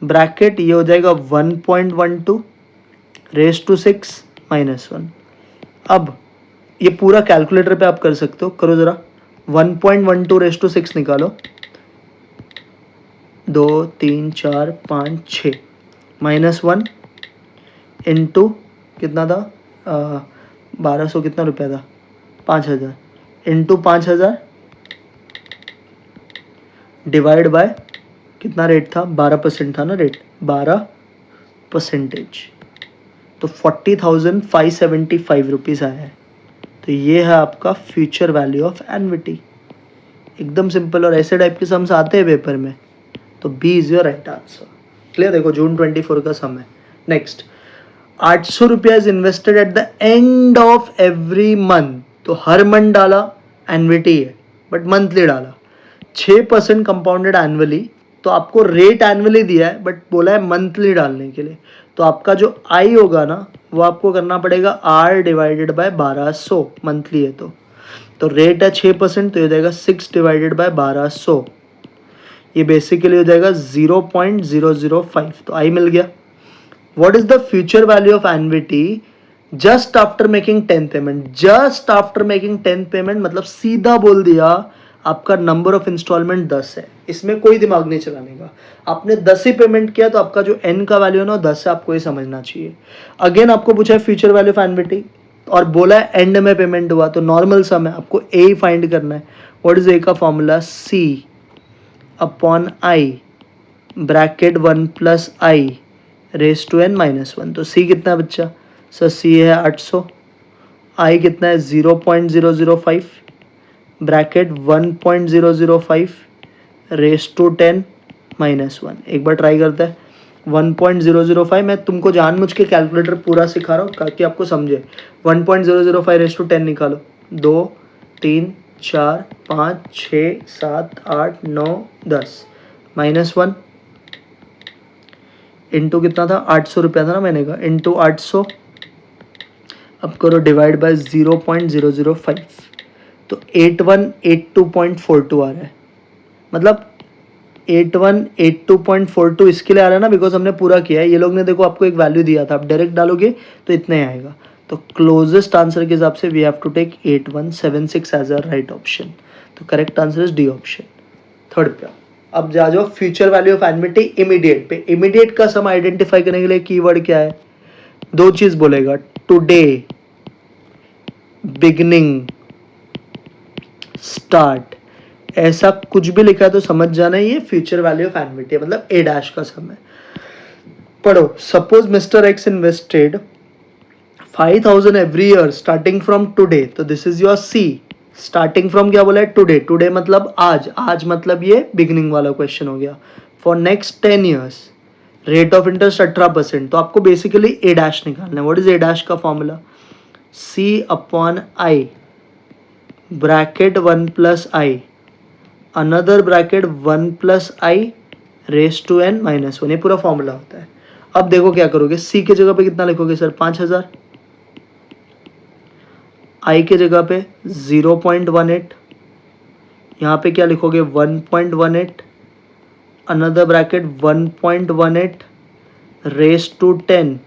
ब्रैकेट ये हो जाएगा 1.12 रेस टू 6 -1। अब ये पूरा कैलकुलेटर पे आप कर सकते हो, करो ज़रा 1.12 रेस टू 6 निकालो। 2 3 4 5 6 -1 इंटू कितना था 1200 कितना रुपया था 5,000 इंटू 5,000 डिवाइड बाय कितना रेट था 12% था ना रेट 12%। तो 40,575 रुपीज़ आया है। तो ये है आपका फ्यूचर वैल्यू ऑफ एनविटी। एकदम सिंपल, और ऐसे टाइप के सम्स आते हैं पेपर में, तो B is your right answer. Clear? देखो जून 24 का सम है। नेक्स्ट, 800 रुपया is invested at the end of every month. तो हर मंथ डाला एनविटी है बट मंथली डाला 6% कंपाउंडेड एनुअली। तो आपको रेट एनुअली दिया है बट बोला है मंथली डालने के लिए। तो आपका जो आई होगा ना वो आपको करना पड़ेगा आर डिवाइडेड बाय 1200, मंथली है तो रेट है 6% तो ये हो जाएगा 6 डिवाइडेड बाय 1200। ये बेसिकली हो जाएगा 0.005। तो आई मिल गया। What is the future value of एनविटी just after making 10th payment? Just after making 10th payment मतलब सीधा बोल दिया आपका नंबर ऑफ इंस्टॉलमेंट 10 है, इसमें कोई दिमाग नहीं चलाने का। आपने 10 ही पेमेंट किया तो आपका जो एन का वैल्यू है ना 10 है, आपको ये समझना चाहिए। अगेन आपको पूछा है फ्यूचर वैल्यू ऑफ एनविटी और बोला है एंड में पेमेंट हुआ, तो नॉर्मल सम है, आपको ए ही फाइंड करना है। व्हाट इज ए का formula? C upon I bracket 1 plus I raise to N -1। तो सी कितना है बच्चा? सर सी है 800, आई कितना है 0.005 ब्रैकेट 1.005 रेस टू 10 -1। एक बार ट्राई करता है 1.005। मैं तुमको जानबूझ के कैलकुलेटर पूरा सिखा रहा हूँ ताकि आपको समझे। 1.005 रेस टू 10 निकालो। 2 3 4 5 6 7 8 9 10 -1 इंटू कितना था 800 रुपया था ना मैंने कहा, इंटू 800। अब करो डिवाइड बाय 0.005। तो 8182.42 आ रहा है, मतलब 8182.42 इसके लिए आ रहा है ना, बिकॉज हमने पूरा किया है। ये लोग ने देखो आपको एक वैल्यू दिया था, आप डायरेक्ट डालोगे तो इतना ही आएगा। तो क्लोजेस्ट आंसर के हिसाब से we have to take 8176 as a right option. तो correct answer is D option, third पे। अब जा जाओ future value of annuity immediate पे। इमीडिएट का सम आइडेंटिफाई करने के लिए कीवर्ड क्या है? दो चीज बोलेगा, टुडे, बिगनिंग, स्टार्ट। ऐसा कुछ भी लिखा है तो समझ जाना ये फ्यूचर वैल्यू ऑफ एनमिटी है, मतलब ए डैश का सम है। पढ़ो, suppose mister X invested 5000 every year starting from today, तो this is your C. Starting from क्या बोला है? टुडे। टुडे मतलब आज, आज मतलब ये बिगनिंग वाला क्वेश्चन हो गया। For next 10 years rate of interest 18%। तो आपको बेसिकली ए डैश निकालना है। व्हाट इज ए डैश का formula? C upon I bracket 1 plus I another bracket 1 plus I raise to N minus 1, ये पूरा फॉर्मूला होता है। अब देखो क्या करोगे, सी के जगह पे कितना लिखोगे सर? 5000। आई के जगह पे 0.18, यहाँ पे क्या लिखोगे? 1.18 another bracket 1.18 raise to 10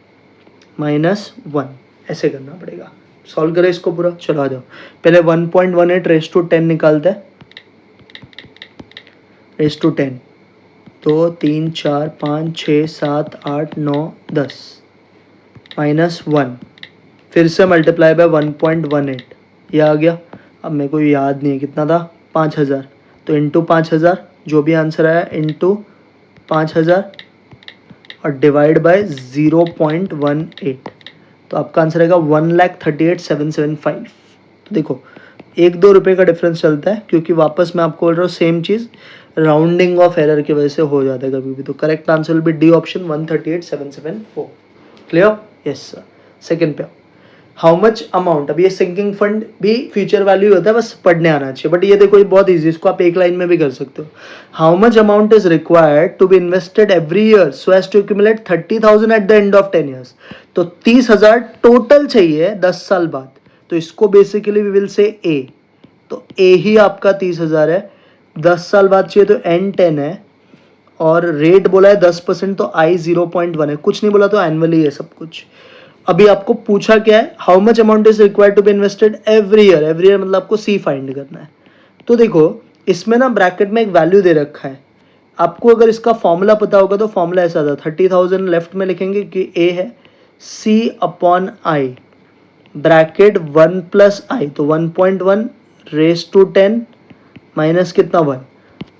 minus 1, ऐसे करना पड़ेगा। सॉल्व करें इसको पूरा, चलो आ जाओ। पहले 1.18 रेस टू 10 निकालते हैं, रेस टू 10, 2 3 4 5 6 7 8 9 10 माइनस 1, फिर से मल्टीप्लाई बाय 1.18, ये आ गया। अब मेरे को याद नहीं है कितना था, 5000, तो इंटू 5000, जो भी आंसर आया इंटू 5000 और डिवाइड बाय 0.18, तो आपका आंसर आएगा 1,38,775। तो देखो 1-2 रुपये का डिफरेंस चलता है, क्योंकि वापस मैं आपको बोल रहा हूँ सेम चीज़, राउंडिंग ऑफ एरर की वजह से हो जाता है कभी भी। तो correct answer will be D option 138,774। Clear? Yes sir. Second पे हाउ मच अमाउंट, अब ये सिंकिंग फंड भी फ्यूचर वैल्यू होता है, बस पढ़ने आना चाहिए। बट ये देखो ये बहुत इजी, इसको आप एक लाइन में भी कर सकते हो। How much amount is required to be invested every year so as to accumulate 30,000 at the end of 10 years. तो 30,000 टोटल चाहिए 10 साल बाद, तो इसको बेसिकली वी विल से ए। तो ए ही आपका 30,000 है, 10 साल बाद चाहिए तो एन 10 है, और रेट बोला है 10%, तो आई 0.1 है, कुछ नहीं बोला तो एनुअली है सब कुछ। अभी आपको पूछा क्या है? How much amount is required to be invested every year. Every year मतलब आपको सी फाइंड करना है। तो देखो इसमें ना ब्रैकेट में एक वैल्यू दे रखा है, आपको अगर इसका फॉर्मूला पता होगा तो फॉर्मूला ऐसा था, 30,000 लेफ्ट में लिखेंगे कि ए है, सी अपॉन आई ब्रैकेट 1 प्लस आई, तो 1.1 रेस टू 10 माइनस कितना 1।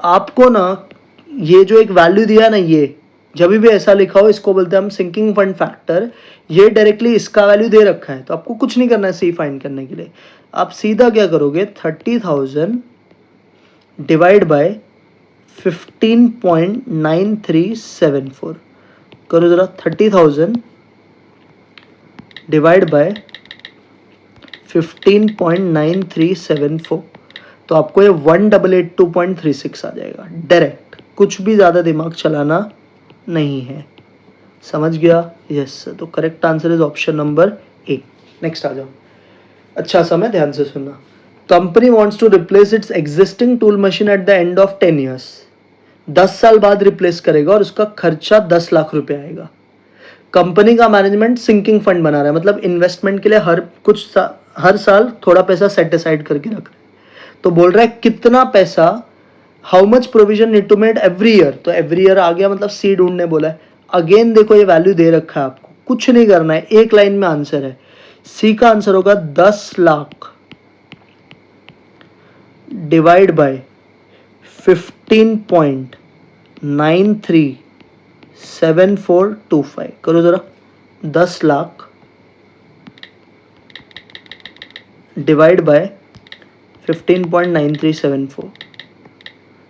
आपको ना ये जो एक वैल्यू दिया ना, ये जब भी ऐसा लिखा हो इसको बोलते हैं हम सिंकिंग फंड फैक्टर। ये डायरेक्टली इसका वैल्यू दे रखा है, तो आपको कुछ नहीं करना है सी फाइंड करने के लिए। आप सीधा क्या करोगे, 30,000 डिवाइड बाय 15.9374 करो जरा। 30,000 डिवाइड बाय 15.9374, तो आपको ये 1882.36 आ जाएगा डायरेक्ट, कुछ भी ज़्यादा दिमाग चलाना नहीं है। समझ गया? Yes sir. तो correct answer is option number A. Next आ जाओ। अच्छा समय ध्यान से सुनना। Company wants to replace its existing tool machine at the end of 10 years. 10 साल बाद रिप्लेस करेगा और उसका खर्चा 10 लाख रुपए आएगा। कंपनी का मैनेजमेंट सिंकिंग फंड बना रहा है, मतलब इन्वेस्टमेंट के लिए हर साल थोड़ा पैसा सेट असाइड करके रख रहा है। तो बोल रहा है कितना पैसा, how much provision need to made every year. तो एवरी ईयर आ गया, मतलब सी ढूंढने बोला है। अगेन देखो ये वैल्यू दे रखा है, आपको कुछ नहीं करना है, एक लाइन में आंसर है। सी का आंसर होगा 10 लाख डिवाइड बाय 15.937425 करो जरा। 10 लाख डिवाइड बाय 15.9374,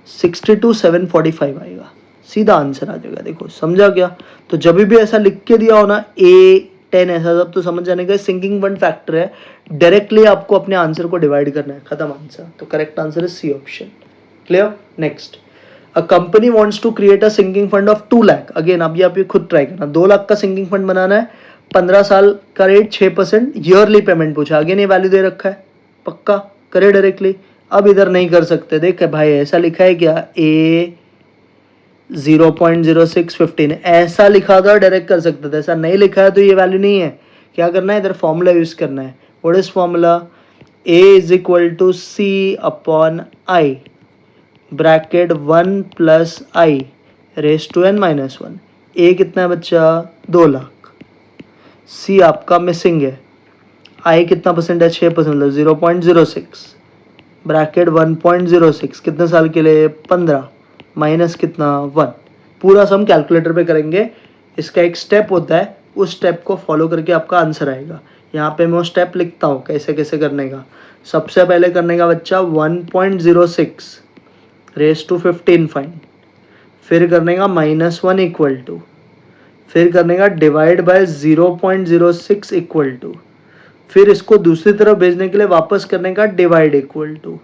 62,745 आएगा, सीधा आंसर आ जाएगा। देखो समझा क्या? तो जब भी ऐसा लिख के दिया हो ना A10 ऐसा सब, तो समझ जाने का सिंकिंग फंड फैक्टर है, डायरेक्टली आपको अपने आंसर को डिवाइड करना है, खत्म आंसर। तो correct answer is C option. Clear? Next, a company wants to create a sinking fund of 2 lakh. Again अभी आप ये खुद ट्राई करना, 2 लाख का सिंकिंग फंड बनाना है, 15 साल का रेट 6%, ईयरली पेमेंट पूछा। अगेन ये वैल्यू दे रखा है, पक्का करे डायरेक्टली। अब इधर नहीं कर सकते, देख भाई ऐसा लिखा है क्या, ए 0.0615 ऐसा लिखा था डायरेक्ट कर सकते थे, ऐसा नहीं लिखा है तो ये वैल्यू नहीं है। क्या करना है, इधर फॉर्मूला यूज करना है। What is formula, A is equal to C upon I, bracket 1 plus I raise to N minus 1। A कितना है बच्चा, 2 लाख। सी आपका मिसिंग है, आई कितना परसेंट है, 6%, मतलब 0.06, ब्रैकेट 1.06 कितने साल के लिए, 15, माइनस कितना 1। पूरा सम कैलकुलेटर पे करेंगे, इसका एक स्टेप होता है, उस स्टेप को फॉलो करके आपका आंसर आएगा। यहाँ पे मैं स्टेप लिखता हूँ कैसे कैसे करने का। सबसे पहले करने का बच्चा 1.06 रेस टू 15 फाइन, फिर करने का -1 इक्वल टू, फिर करने का डिवाइड बाय 0.06 इक्वल टू, फिर इसको दूसरी तरफ भेजने के लिए वापस करने का डिवाइड इक्वल टू,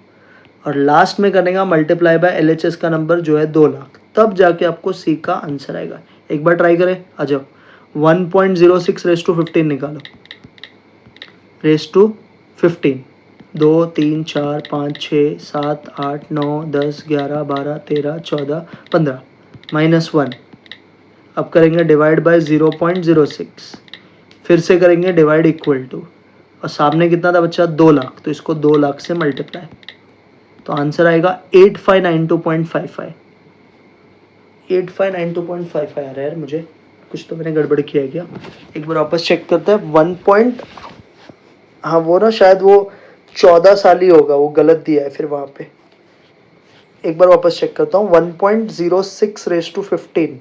और लास्ट में करने का मल्टीप्लाई बाय LHS का नंबर जो है 2 लाख। तब जाके आपको सी का आंसर आएगा। एक बार ट्राई करें, आ जाओ। 1.06 रेस टू 15 निकालो, रेस टू 15, 2 3 4 5 6 7 8 9 10 11 12 13 14 15, -1। अब करेंगे डिवाइड बाय 0.06, फिर से करेंगे डिवाइड इक्वल टू, और सामने कितना था बच्चा, 2 लाख, तो इसको 2 लाख से मल्टीप्लाई, तो आंसर आएगा 8592.55। 8592.55 आ रहा है यार, मुझे कुछ तो मैंने गड़बड़ किया है क्या। एक बार वापस चेक करते हैं। 1 पॉइंट, हाँ वो ना शायद वो 14 साल ही होगा, वो गलत दिया है फिर वहाँ पे। एक बार वापस चेक करता हूँ। 1.06 रेस टू 15,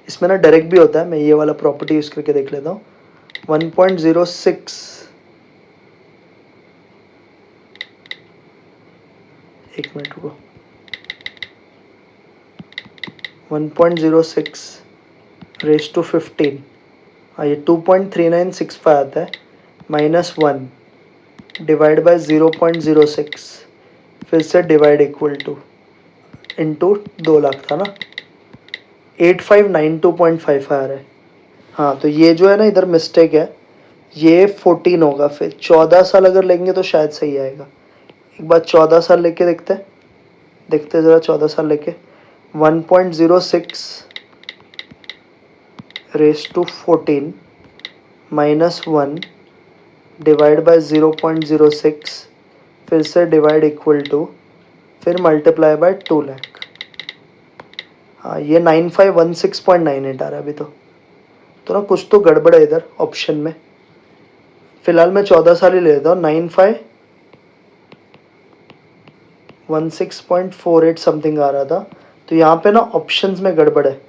इसमें ना डायरेक्ट भी होता है, मैं ये वाला प्रॉपर्टी यूज करके देख लेता हूँ। 1.06, एक मिनट रुको, 1.06 रेस टू 15, हाँ ये 2.3965 आता है, -1 डिवाइड बाय 0.06, फिर से divide equal to, into 2 lakh था ना, 8592.55 आ रहा है। हाँ तो ये जो है ना इधर मिस्टेक है, ये 14 होगा, फिर 14 साल अगर लेंगे तो शायद सही आएगा। एक बार 14 साल लेके देखते हैं, देखते ज़रा 14 साल लेके। 1.06 रेस टू 14 -1 डिवाइड बाय 0.06, फिर से डिवाइड इक्वल टू, फिर मल्टीप्लाई बाय 2 लाख। हाँ ये 9516.98 आ रहा है अभी तो ना कुछ तो गड़बड़ है इधर ऑप्शन में। फिलहाल मैं 14 साल ही ले लेता हूँ। 9516.48 समथिंग आ रहा था, तो यहाँ पे ना ऑप्शंस में गड़बड़ है,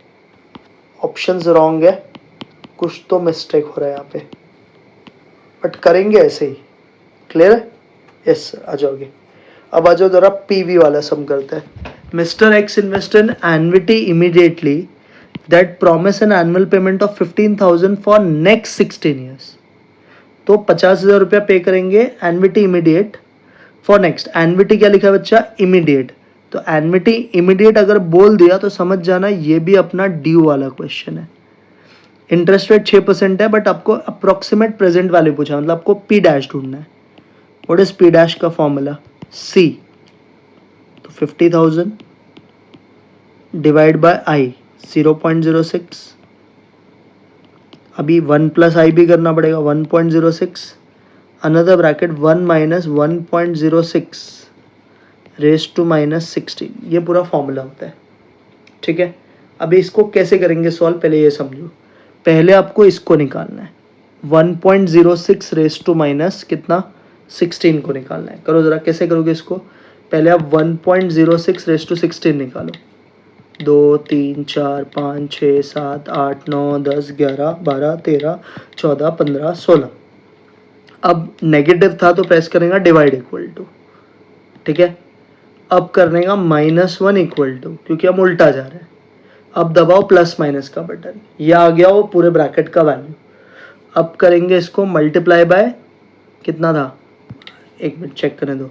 ऑप्शंस रॉन्ग है, कुछ तो मिस्टेक हो रहा है यहाँ पे, बट करेंगे ऐसे ही। क्लियर है, यस सर, आ जाओगे। अब आ जाओ जरा पीवी वाला सम करते हैं। Mister X invest in एनविटी immediately that promise an annual payment of 15,000 for next 16 years. तो 50,000 रुपया पे करेंगे एनविटी इमीडिएट फॉर नेक्स्ट। एनविटी क्या लिखा है बच्चा, इमीडिएट, तो एनविटी इमीडिएट अगर बोल दिया तो समझ जाना ये भी अपना ड्यू वाला क्वेश्चन है। इंटरेस्ट रेट 6% है, बट आपको अप्रोक्सीमेट प्रेजेंट वैल्यू पूछा, मतलब आपको पी डैश ढूंढना है। व्हाट इज पी डैश का फॉर्मूला, सी, तो 50,000 डिवाइड बाय आई 0.06, अभी 1 प्लस आई भी करना पड़ेगा, 1.06, another bracket 1 minus 1.06 raise to -16, ये पूरा फॉर्मूला होता है। ठीक है, अभी इसको कैसे करेंगे सॉल्व, पहले ये समझो। पहले आपको इसको निकालना है, 1.06 रेस टू माइनस कितना 16 को निकालना है। करो ज़रा, कैसे करोगे इसको, पहले आप 1.06 रेस टू 16 निकालो, 2 3 4 5 6 7 8 9 10 11 12 13 14 15 16। अब नेगेटिव था तो प्रेस करेगा डिवाइड इक्वल टू, ठीक है। अब करने का -1 इक्वल टू, क्योंकि हम उल्टा जा रहे हैं। अब दबाओ प्लस माइनस का बटन, ये आ गया वो पूरे ब्रैकेट का वैल्यू। अब करेंगे इसको मल्टीप्लाई बाय, कितना था, एक मिनट चेक करने दो,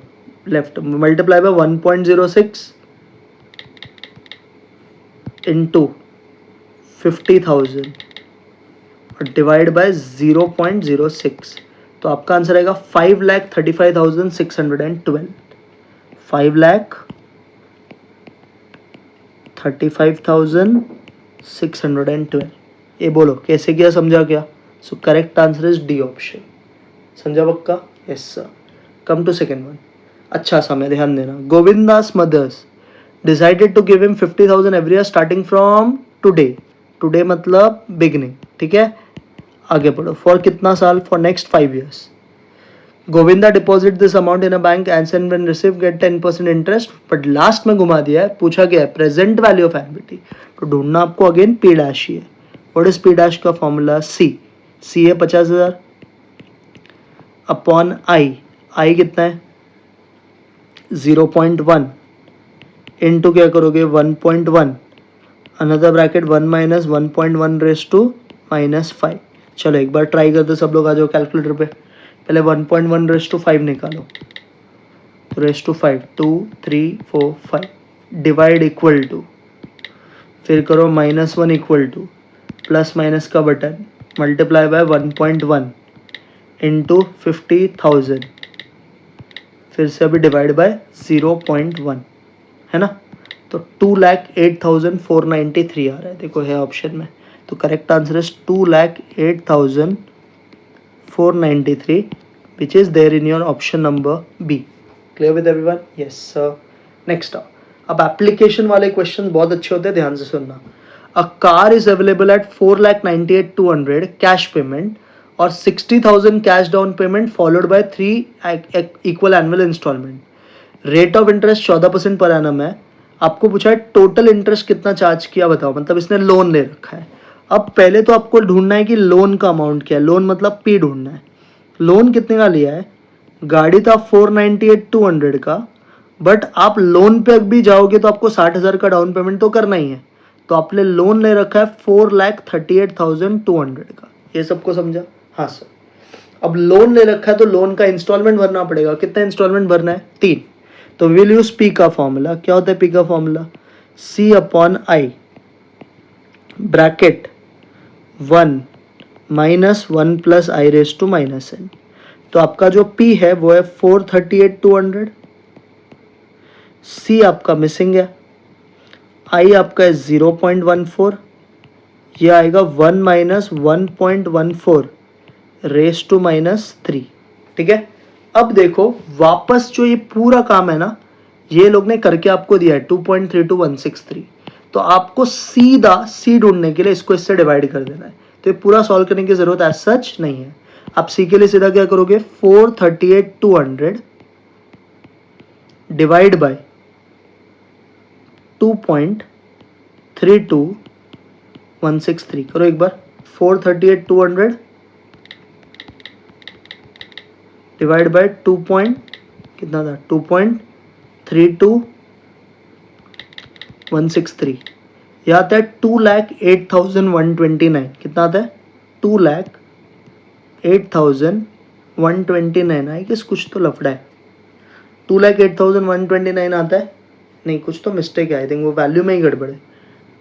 लेफ्ट मल्टीप्लाई बाय 1.06 इंटू 50,000 और डिवाइड बाय 0.06, तो आपका आंसर आएगा 5,35,612। 5,35,612। ये बोलो कैसे किया, समझा क्या? So correct answer is D option. समझा पक्का? Yes sir. Come to second one. अच्छा समय ध्यान देना। Govinda's mothers decided to give him 50,000 every year starting from today. Today मतलब बिगनिंग, ठीक है? आगे पढ़ो। फॉर कितना साल? For next 5 years। Govinda deposit this amount in a bank and when receive get 10% interest, but last में घुमा दिया है, पूछा गया है प्रेजेंट वैल्यू ऑफ एनबिटी। तो ढूंढना आपको अगेन पी डैश ही है। व्हाट इज पी डैश का फॉर्मूला? सी है 50,000 अपॉन आई कितना है? 0.1 इंटू क्या करोगे? 1.1 another bracket 1 minus 1.1 raise to -5। चलो एक बार ट्राई करते सब लोग, आ जाओ कैलकुलेटर पे। पहले 1.1 रेस टू 5 निकालो, तो raise to 5 2 3 4 5 divide equal to, फिर करो -1 इक्वल टू प्लस माइनस का बटन मल्टीप्लाई बाय 1.1 इंटू 50,000, फिर से अभी डिवाइड बाय 0.1, है ना? तो 2,08,493 आ रहा है, देखो है ऑप्शन में। तो correct answer is 2,08,493 which is there in your option number B. Clear with everyone? Yes sir. Next अब एप्लीकेशन वाले क्वेश्चन बहुत अच्छे होते हैं, ध्यान से सुनना। A car is available at 4,98,200 cash payment और 60,000 cash down payment followed by 3 equal annual instalment. Rate of interest 14% per annum है। आपको पूछा है टोटल इंटरेस्ट कितना चार्ज किया, बताओ। मतलब इसने लोन ले रखा है। अब पहले तो आपको ढूंढना है कि लोन का अमाउंट क्या है। लोन मतलब पी ढूंढना है। लोन कितने का लिया है? गाड़ी था 498,200 का, बट आप लोन पे भी जाओगे तो आपको 60,000 का डाउन पेमेंट तो करना ही है। तो आपने लोन ले रखा है 4,38,200 का। ये सबको समझा? हाँ सर। अब लोन ले रखा है तो लोन का इंस्टॉलमेंट भरना पड़ेगा। कितना इंस्टॉलमेंट भरना है? 3। तो विल यूज पी का फॉर्मूला। क्या होता है पी का formula? C upon I bracket 1 minus 1 plus I raise to minus n. तो आपका जो पी है वो है 438,200। सी आपका मिसिंग है। आई आपका है 0.14। यह आएगा 1 माइनस 1.14 रेस टू -3। ठीक है? अब देखो वापस जो ये पूरा काम है ना, ये लोग ने करके आपको दिया है 2.32163। तो आपको सीधा सी ढूंढने के लिए इसको इससे डिवाइड कर देना है। तो ये पूरा सॉल्व करने की जरूरत एज सच नहीं है। आप सी के लिए सीधा क्या करोगे? 438,200 डिवाइड बाय 2.32163 करो एक बार। 438,200 डिवाइड बाय 2 कितना था? 2.32163। यह आता है 2,08,129। कितना आता है? 2,08,129। आई गेस कुछ तो लफड़ा है। 2,08,129 आता है? नहीं, कुछ तो मिस्टेक है। आई थिंक वो वैल्यू में ही गड़बड़ है।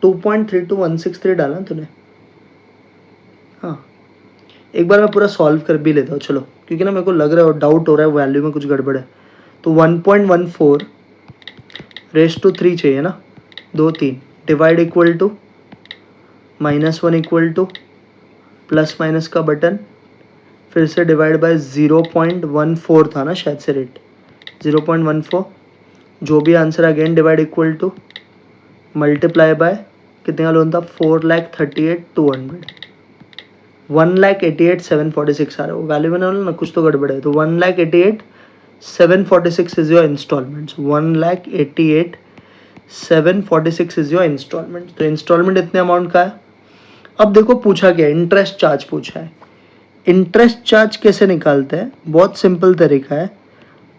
2.32163 डाला तूने? हाँ, एक बार मैं पूरा सॉल्व कर भी लेता हूँ चलो, क्योंकि ना मेरे को लग रहा है और डाउट हो रहा है वैल्यू में कुछ गड़बड़ है। तो 1.14 रेस टू 3 चाहिए ना, 2 3 divide equal to -1 equal to plus minus का बटन, फिर से डिवाइड बाय 0.14 था ना शायद से रेट, 0.14। जो भी answer again divide equal to multiply by कितने का लोन था? 4,38,200। 1,88,746 आ रहा है। वो वैल्यू में ना कुछ तो गड़बड़ है। तो 1,88,746 is your instalment. 1,88,746 is your instalment. तो इंस्टॉलमेंट इतने अमाउंट का है। अब देखो पूछा गया इंटरेस्ट चार्ज पूछा है। इंटरेस्ट चार्ज कैसे निकालते हैं? बहुत सिंपल तरीका है।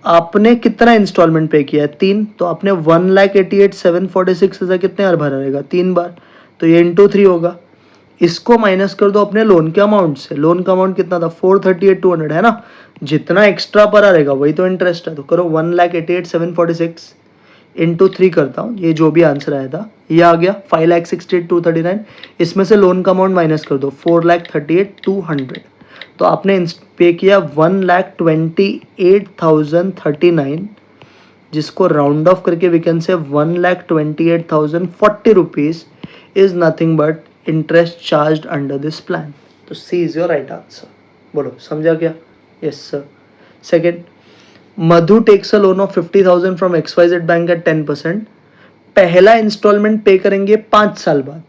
आपने कितना इंस्टॉलमेंट पे किया है? 3। तो आपने 1,88,746 ऐसा कितने बार भरा रहेगा? 3 बार। तो ये इंटू 3 होगा। इसको माइनस कर दो अपने लोन के अमाउंट से। लोन का अमाउंट कितना था? 438,200 है ना। जितना एक्स्ट्रा पर आ रहेगा वही तो इंटरेस्ट है। तो करो 1,88,746 इंटू 3 करता हूँ। ये जो भी आंसर आया था ये आ गया 5,68,239। इसमें से लोन का अमाउंट माइनस कर दो 4,38,200। तो आपने पे किया 1,28,039, जिसको राउंड ऑफ करके we can say 1,28,040 rupees is nothing but interest charge under this plan. तो C is your right answer. बोलो समझा क्या? Yes sir. Second, Madhu takes a loan of 50,000 from XYZ bank at 10%. पहला इंस्टॉलमेंट पे करेंगे 5 साल बाद.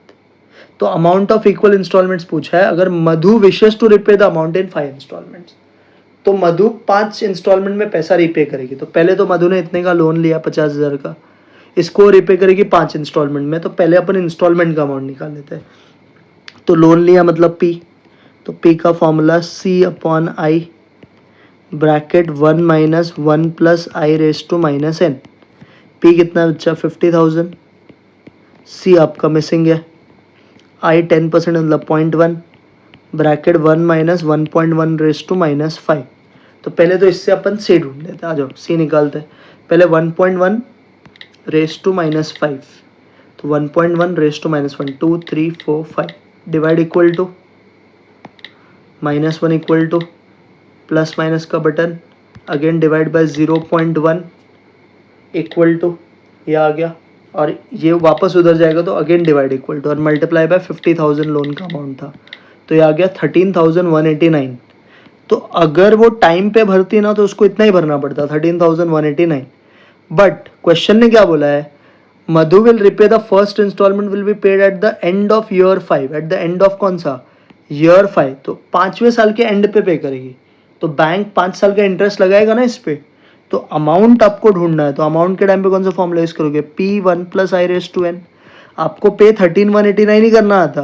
तो अमाउंट ऑफ इक्वल इंस्टॉलमेंट्स पूछा है. अगर Madhu wishes to repay the amount in 5 installments, तो मधु 5 इंस्टॉलमेंट में पैसा रिपे करेगी. तो पहले तो मधु ने इतने का लोन लिया 50,000 का, इसको रिपे करेगी 5 इंस्टॉलमेंट में. तो पहले अपन इंस्टॉलमेंट का अमाउंट निकाल लेते हैं. तो लोन लिया मतलब P. तो P का formula C/I bracket 1 minus 1 plus I raise to minus n. P कितना बच्चा? 50,000. C आपका मिसिंग है. I 10% मतलब 0.1 bracket 1 minus 1.1 raise to minus 5. तो पहले तो इससे अपन C ढूंढ लेते हैं. आ जाओ C निकालते हैं. पहले 1.1 रेस टू माइनस 5. तो 1.1 raise to minus 1, 2 3 4 5 divide equal to -1 equal to plus minus का button again divide by 0.1 equal to, ये आ गया. और ये वापस उधर जाएगा तो अगेन डिवाइड इक्वल टू और मल्टीप्लाई बाय 50,000 लोन का अमाउंट था. तो ये आ गया 13,189. तो अगर वो टाइम पे भरती ना तो उसको इतना ही भरना पड़ता 13,189. बट क्वेश्चन ने क्या बोला है? Madhu will repay the first installment will be paid at the end of year 5. At the end of कौन सा? ईयर 5. तो 5वें साल के एंड पे करेगी. तो बैंक 5 साल का इंटरेस्ट लगाएगा ना इस पे. तो अमाउंट आपको ढूंढना है. तो अमाउंट के टाइम पे कौन सा फॉर्मूला यूज करोगे? P1 plus I raise to n. आपको पे 13,189 ही करना आता,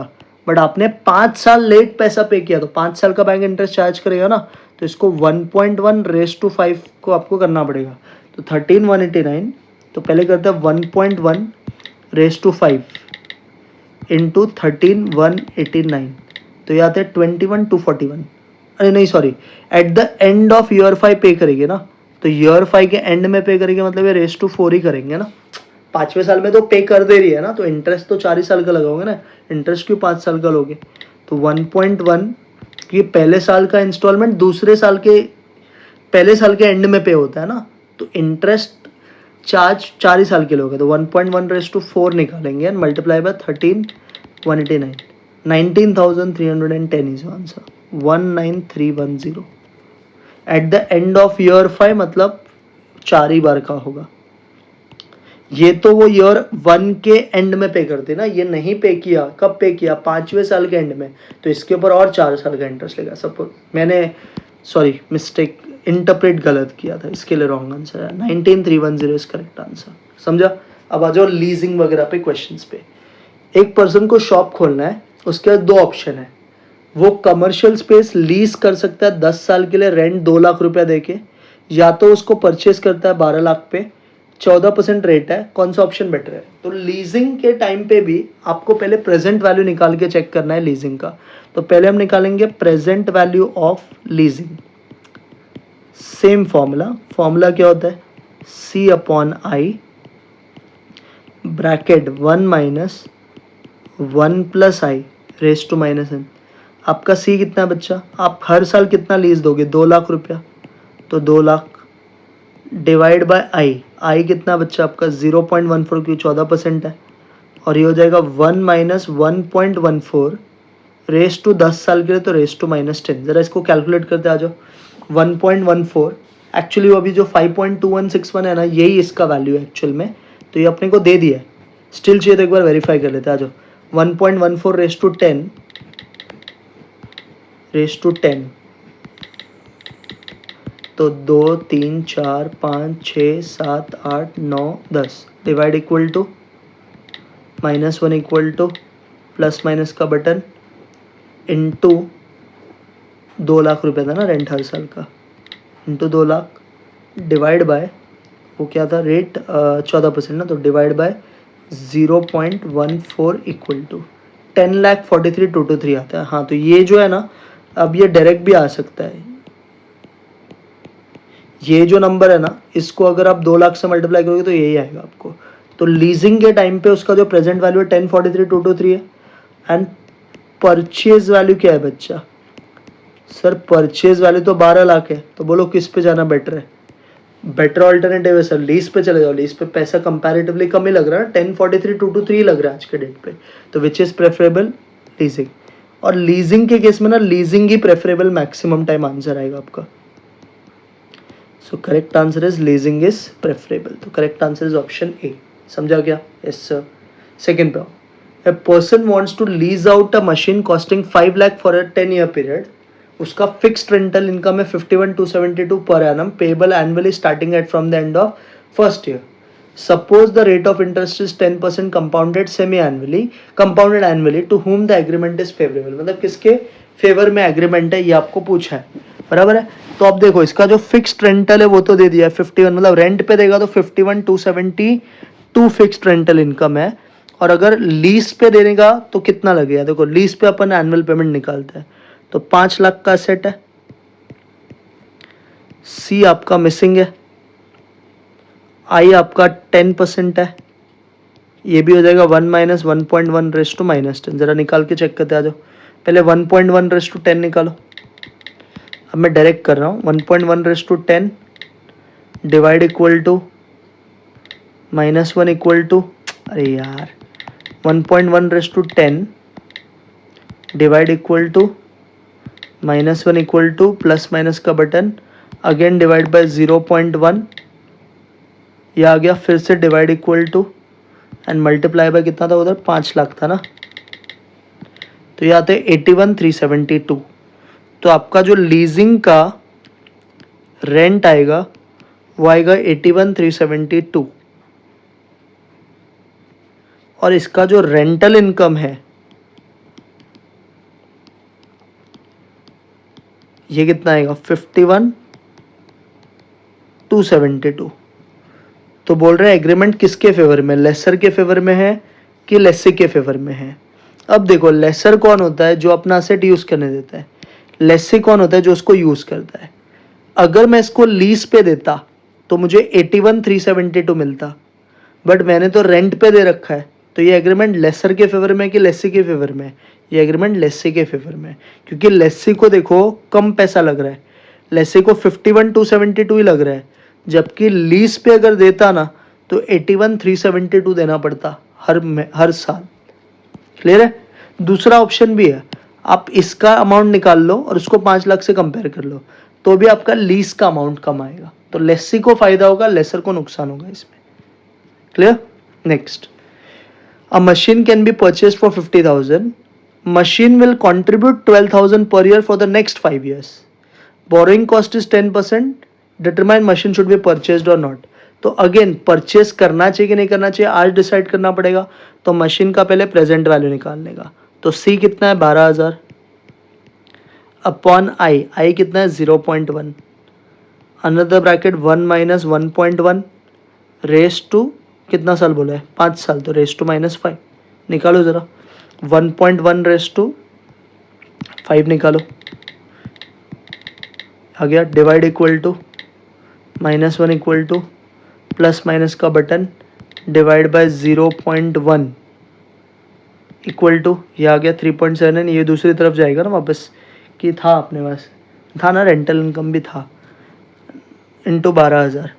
बट आपने 5 साल लेट पैसा पे किया तो 5 साल का बैंक इंटरेस्ट चार्ज करेगा ना. तो इसको 1.1 रेस टू 5 को आपको करना पड़ेगा. तो 13,189. तो पहले करते हैं 1.1 रेस टू 5 इंटू 13,189. तो ये आते हैं 21,241. अरे नहीं sorry, eight the end of year 5 पे करेंगे ना. तो ईयर 5 के एंड में पे करेंगे मतलब ये रेस टू 4 ही करेंगे ना. 5वें साल में तो पे कर दे रही है ना, तो इंटरेस्ट तो 4 ही साल का लगाओगे ना. इंटरेस्ट क्यों 5 साल का लोगे? तो 1.1 ये पहले साल का इंस्टॉलमेंट दूसरे साल के पहले साल के एंड में पे होता है ना. तो इंटरेस्ट चार्ज 4 ही साल के लोगे. तो 1.1 रेस टू 4 निकालेंगे and multiply bye 13,189. 19,310 is answer. 19,310 eight the end of year 5 मतलब 4 ही बार का होगा. ये तो वो ईयर 1 के एंड में पे करते ना, ये नहीं पे किया. कब पे किया? 5वें साल के एंड में. तो इसके ऊपर और 4 साल का इंटरेस्ट लेगा. सपोज मैंने सॉरी मिस्टेक इंटरप्रेट गलत किया था, इसके लिए रॉन्ग आंसर है. 19,310 इज करेक्ट आंसर. समझा? अब आ जाओ लीजिंग वगैरह पे क्वेश्चंस पे. एक पर्सन को शॉप खोलना है, उसके बाद 2 ऑप्शन है. वो कमर्शियल स्पेस लीज कर सकता है 10 साल के लिए रेंट 2 लाख रुपया देके, या तो उसको परचेज करता है 12 लाख पे, 14% रेट है. कौन सा ऑप्शन बेटर है? तो लीजिंग के टाइम पे भी आपको पहले प्रेजेंट वैल्यू निकाल के चेक करना है लीजिंग का. तो पहले हम निकालेंगे present value of leasing. Same formula क्या होता है? C/I bracket 1 minus 1 plus I raise to minus n. आपका C कितना बच्चा? आप हर साल कितना लीज दोगे? 2 लाख रुपया. तो 2 लाख डिवाइड बाय I कितना बच्चा आपका? 0.14 क्यों 14% है. और ये हो जाएगा 1 माइनस 1.14 रेस टू 10 साल के लिए, तो रेस टू माइनस 10. ज़रा इसको कैलकुलेट करते आ जाओ. 1.14 एक्चुअली वो अभी जो 5.2161 है ना, यही इसका वैल्यू है एक्चुअल में. तो ये अपने को दे दिया है. स्टिल चाहिए तो एक बार वेरीफाई कर लेते आ जाओ. 1.14 रेस टू 10 रेस टू 10. तो 2 3 4 5 6 7 8 9 10 divide equal to -1 equal to plus minus का बटन इंटू 2 लाख रुपये था ना रेंट हर साल का, इंटू 2 लाख डिवाइड बाय वो क्या था रेट 14% ना, तो डिवाइड बाय 0.14 इक्वल टू 10,43,223 आता है. हाँ तो ये जो है ना, अब ये डायरेक्ट भी आ सकता है. ये जो नंबर है ना, इसको अगर आप 2 लाख से मल्टीप्लाई करोगे तो यही आएगा आपको. तो लीजिंग के टाइम पे उसका जो प्रेजेंट वैल्यू है 10,43,223 है. एंड परचेज वैल्यू क्या है बच्चा? सर परचेज वाले तो 12 लाख है, तो बोलो किस पे जाना बेटर है? बेटर ऑल्टरनेटिव है सर लीज पे चले जाओ, लीज पे पैसा कंपैरेटिवली कम ही लग रहा है, 1043 223 लग रहा है आज के डेट पे, तो विच इज प्रेफरेबल? लीजिंग। और लीजिंग के केस में ना लीजिंग ही प्रेफरेबल मैक्सिमम टाइम आंसर आएगा आपका। So correct answer is leasing is preferable, तो correct answer is option A. समझा क्या? Yes sir. सेकेंड पे, a person wants to lease out a machine costing 5 lakh for a 10-year period, उसका fixed rental income है 51,272 per annum, payable annually starting at from the end of first year. Suppose the rate of interest is 10% compounded semi annually, compounded annually, to whom the agreement is favourable, मतलब किसके favour में agreement है ये आपको पूछा है, बराबर है। तो अब देखो इसका जो फिक्स्ड रेंटल है वो तो दे दिया है 51, मतलब रेंट पे देगा तो 51,272 फिक्स्ड रेंटल इनकम है, और अगर लीज पे देने का तो कितना लगेगा? देखो लीज पे अपन एनुअल पेमेंट निकालते हैं, तो 5 लाख का सेट है। सी आपका मिसिंग है, आई आपका 10% है, ये भी हो जाएगा 1 माइनस 1.1 रेस टू माइनस 10। जरा निकाल के चेक करते आ जाओ, पहले 1.1 रेस टू 10 निकालो। अब मैं डायरेक्ट कर रहा हूँ, 1.1 raise to 10 divide equal to -1 equal to, अरे यार 1.1 raise to 10 divide equal to -1 equal to plus minus का बटन, अगेन डिवाइड बाय 0.1, यह आ गया, फिर से divide equal to and multiply by कितना था उधर? 5 लाख था ना, तो ये आते हैं 81,372। तो आपका जो लीजिंग का रेंट आएगा वो आएगा 81,372, और इसका जो रेंटल इनकम है ये कितना आएगा? 51,272। तो बोल रहे हैं एग्रीमेंट किसके फेवर में, लेसर के फेवर में है कि लेसी के फेवर में है? अब देखो लेसर कौन होता है? जो अपना असेट यूज करने देता है। लेसी कौन होता है? जो उसको यूज करता है। अगर मैं इसको लीज पे देता तो मुझे 81,372 मिलता, बट मैंने तो रेंट पे दे रखा है, तो ये एग्रीमेंट लेसर के फेवर में कि लेसी के फेवर में? ये एग्रीमेंट लेसी के फेवर में, क्योंकि लेसी को देखो कम पैसा लग रहा है, लेसी को 51,272 ही लग रहा है, जबकि लीज पे अगर देता ना तो 81,372 देना पड़ता हर साल। क्लियर है? दूसरा ऑप्शन भी है, आप इसका अमाउंट निकाल लो और उसको 5 लाख से कंपेयर कर लो, तो भी आपका लीज का अमाउंट कम आएगा। तो लेसी को फायदा होगा, लेसर को नुकसान होगा इसमें। Clear? Next, a machine can be purchased for 50,000. Machine will contribute 12,000 per year for the next 5 years. Borrowing cost is 10%. Determine machine should be purchased or not. तो अगेन परचेस करना चाहिए कि नहीं करना चाहिए आज डिसाइड करना पड़ेगा। तो मशीन का पहले प्रेजेंट वैल्यू निकालने का, तो सी कितना है? 12,000 अपॉन आई कितना है? 0.1, another bracket 1 minus 1.1 raise to कितना साल बोला है? 5 साल, तो रेस टू -5 निकालो जरा, 1.1 रेस टू 5 निकालो, आ गया, divide equal to -1 equal to plus minus का button divide by 0.1 equal to, ये आ गया 3.7, ये दूसरी तरफ जाएगा ना वापस, कि था अपने पास था ना, रेंटल इनकम भी था, इंटू 12,000,